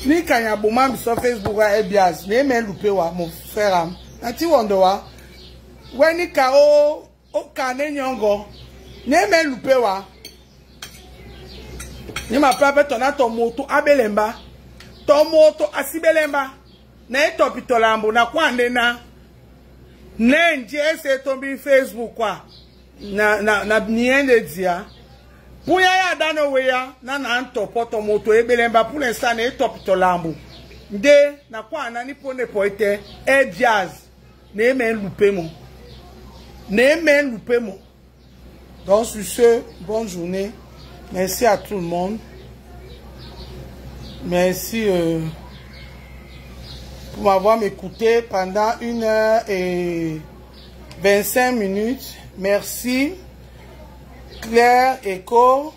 S1: Ni quand il y a sur Facebook wa ebias, mais même loupé wa mon frère. Nanti wando wa. Ouais ni ka o kane nyongo. Ni même loupé wa. Ni ma papa ton moto abelemba. Ton moto asibelemba. Na etopito lambo na kwande na. Nenje c'est tombé Facebook quoi. Na bien de dia. Pour ya dano weya na antopoto moto ebelemba pour l'instant na topito lambo. Nde na kwa na ni pone poete e jazz. Ne men loupé mon. Ne men loupé mon. Donc sur ce, bonne journée. Merci à tout le monde. Merci pour m'avoir écouté pendant 1h25. Merci. Claire Echo.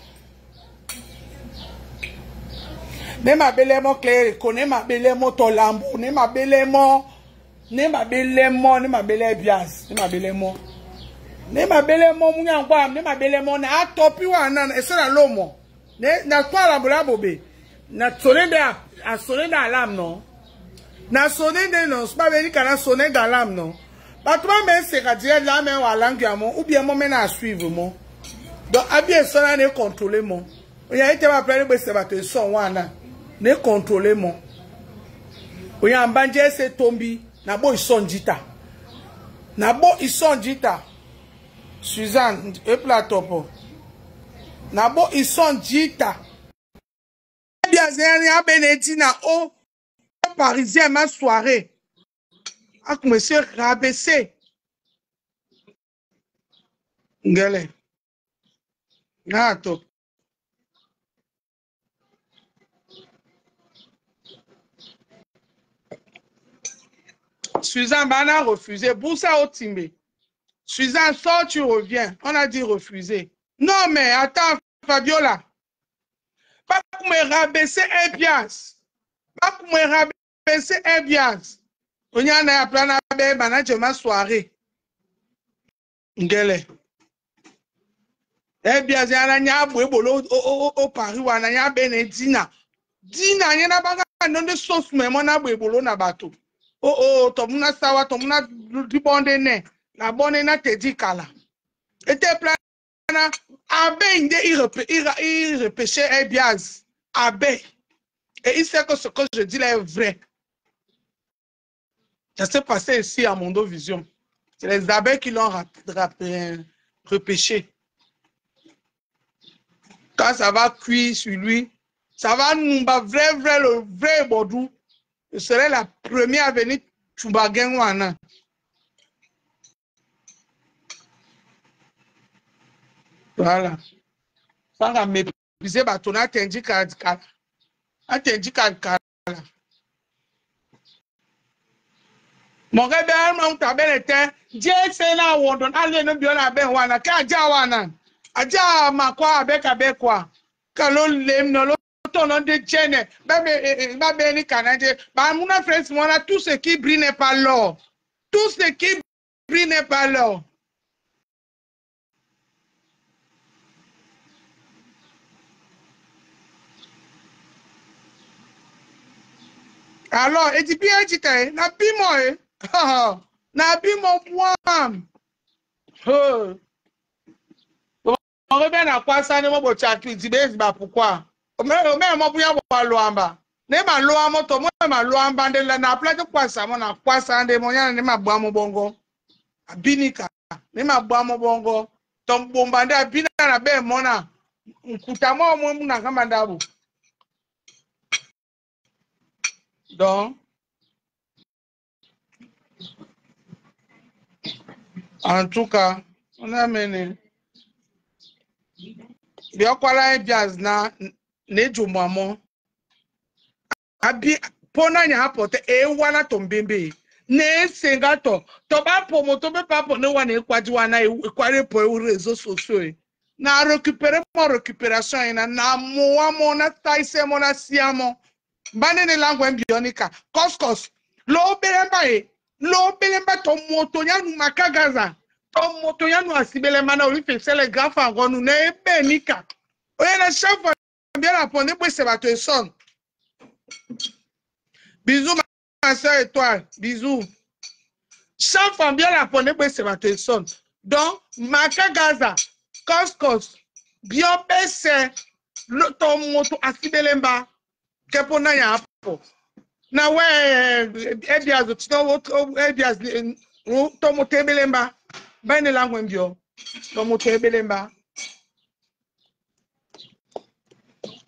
S1: Ne ma belle mo clair, connais ma belle mo tolambo, ne ma belle mo, ne ma belle mo, ne ma belle bias, ne ma belle mo. Ne ma belle mo munyangwa, ne ma belle mo na atopi wana ese na lomo. Ne na kwa la bola bobe. Na sonner à sonner dans l'âme non. Na sonner de non, c'est pas venir kana sonner dans l'âme non. Pas toi mais c'est à dire là mais wa langue ou bien moi mais na suivre moi. Donc abie ça na contrôler moi. Il y a été ma plein de se battre son wana. Ne contrôler moi. Il y a un bandje c'est tombi na bo ison jita. Na bo ison jita. Suzanne, et plateau. Nabo, ils sont jita. Bien, c'est un Benedina au Parisien, ma soirée. Avec monsieur rabaissé. Ngele. Nato. Suzanne Bana a refusé. Boussa au Timbe. Suzanne, sors, tu reviens. On a dit refuser. Non, mais attends, Fabiola. Pas pour me rabaisser un piastre. Pas pour me rabaisser un piastre. On y a un plan à faire ma soirée. Ngele. Un piastre, il y a un bolo au Paris, il y a un Benedina. Dina, il y a un non de sauce, mais mon abolo na bateau. Oh, tomuna sawa, tomuna dibonde. La bonne na te dit kala. Et te plan. Abbé, il repêchait un biaz. Abbé. Et il sait que ce que je dis là est vrai. Ça s'est passé ici à Mondo Vision. C'est les abeilles qui l'ont repêché. Quand ça va cuire sur lui, ça va nous le vrai Bodou. Je serai la première à venir Chubagengwana. Voilà. Sans la mépriser, on a attendu qu'à mon rebelle, mon tabel était, Dieu c'est là où on donne, allez, nous bien la ben wana, kaja wana, aja ma quoi avec quoi, quand l'aime, non, l'autre de tienne, ma béni canadien, bah, mon frère, moi, tout ce qui brille n'est pas l'or, tout ce qui brille n'est pas l'or. Alors, et puis, bien, tu t'es, n'a plus moi, n'a plus mon poids. On revient à quoi ça, ne m'a pas cultivé, pourquoi? Même moi, pour y avoir l'ouamba. Ne m'a l'ouamba, toi, moi, m'a l'ouamba, de la plage de quoi ça, mon quoi ça, de mon yan, ne m'a bois mon bongo. A binika, ne m'a bois mon bongo. Ton bombardé à bina la baie, mona. Koutama, moi, mon akamandabou. Donc, en tout cas, on a mené. Bien quoi là, bien, ne jumamo. Abi, pona nya apote, wana tombembe. Ne sengato, toba promoto be pa pour ne wana ekwaji wana ekware pour les réseaux sociaux. Na récupérer mon récupération na mo na taise mo na siamo. Bane ne langue bionika. Koskos. Lo belemba to moto yanu makagaza. To moto yanu asibelemba na oli fait les grands fango nous ne benika. Oye na chaque fois bien répondre pour se battre son. Bisous ma soeur étoile, bisous. Chaque fois bien répondre pour se battre son. Donc makagaza, koskos, bien baissé to moto asibelemba. Kepona ya hapo. Na we Edias Edias tomo tebelemba. Bane langu mbio. Tomo tebelemba.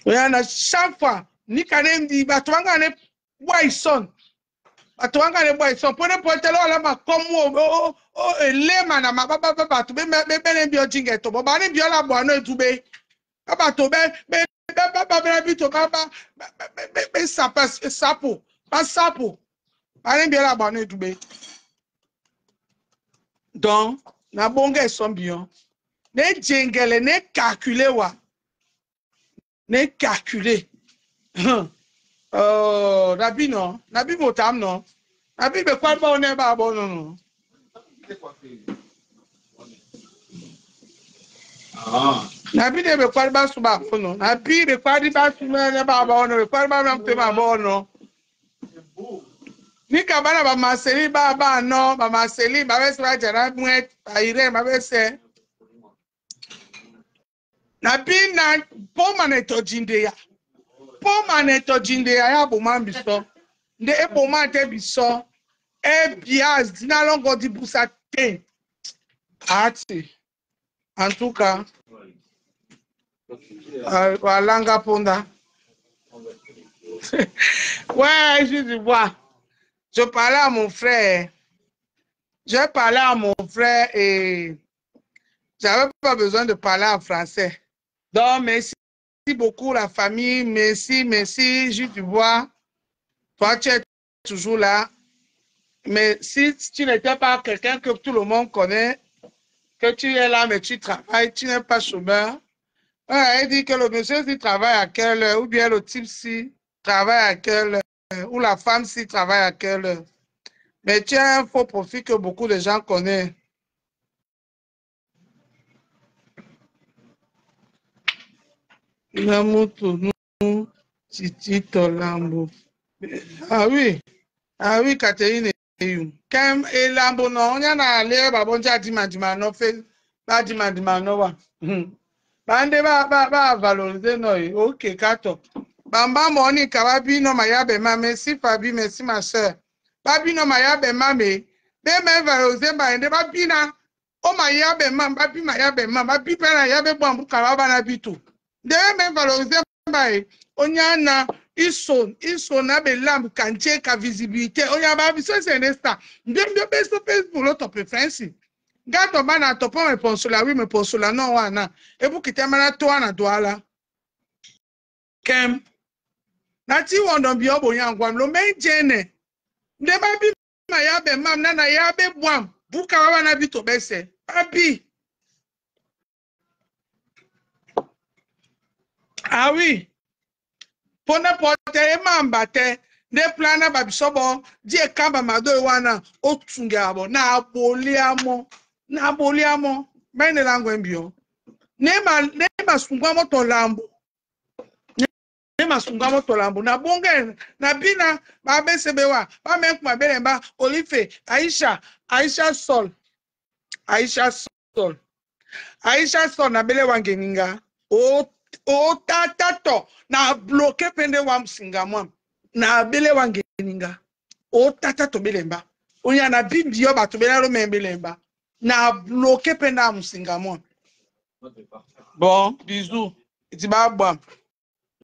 S1: Yana chaque fois ni kanem di batwanga ne boy son. Batwanga ne boy son. Pone potelo la ma komo lema na ma baba batu be mbio jingeto. Baba ne bio la bo no etube. Baba to be sapo, pas sapo. Pas bien la bonne tout bé. Donc, na bonge son bien. Ne jengele, ne calculer wa. Ne calculer. Oh, Nabi non. Nabi motam non. Nabi be kwa ba one ba bon non. Nabi de be kwa ba su ba bon non. Nabi be kwa di ba su ne ba bon non. Be kwa ba même te ma bon non. Ni kabana ba maseli ba non, ba maseli ba be sa jara muet ba ire ba be se. Nabi na po maneto jinde ya. Po maneto jinde ya bo man biso. Nde e po man te biso. E biaz dina longo di busa te. Ati. En tout cas, Walanga Ponda. Ouais, je vois. Je parlais à mon frère. J'ai parlé à mon frère et j'avais pas besoin de parler en français. Donc, merci beaucoup la famille. Merci, merci, Jules Dubois. Toi, tu es toujours là. Mais si tu n'étais pas quelqu'un que tout le monde connaît, que tu es là, mais tu travailles, tu n'es pas chômeur. Elle dit que le monsieur s'y travaille à quelle heure, ou bien le type s'y travaille à quelle heure, ou la femme s'y travaille à quelle heure. Mais tu as un faux profil que beaucoup de gens connaissent. Ah oui, Catherine. Quand et Lambo non, on y en a l'air, bah bon, j'ai dit non fait, bah dit non wa. Bande ba valoriser no, ok, kato. Bamba moni kawabi no mayabe ma, merci Fabi, merci ma soeur. Babi no mayabe ma me, be me valoriser ba ende babi na, o mayabe ma, babi mayabe ma, babi pena yabe bambu kawaba na bitu. De me valoriser ba e, onyana iso na be lamb kanche ka visibilité, onya babi so c'est un star. Ndem be so Facebook lo top fancy. Gato bana topo me ponsola oui me ponsola no wana ebu kitemana to ana doala kem na ti wondo bi obo yangwam lo menjene nde ba bi ma ya be mam na ya be bwam buka wa na bi to bese abi ah oui pona pote e mambate de plana ba bisobo di e kamba mado wana otungabo na aboliamo mene lango mbio nema sungamo to lambo nema sungamo to lambo na bonge na bina ba besebewa ba menkuma belemba Olife Aisha Sol na bele wangeninga o tatato na bloqué pende wa msingamwa na bele wangeninga o tatato belemba onya na bimbio bato bela ro membelemba na bloqué pende wa msingamwa. Bon, bisous. It's about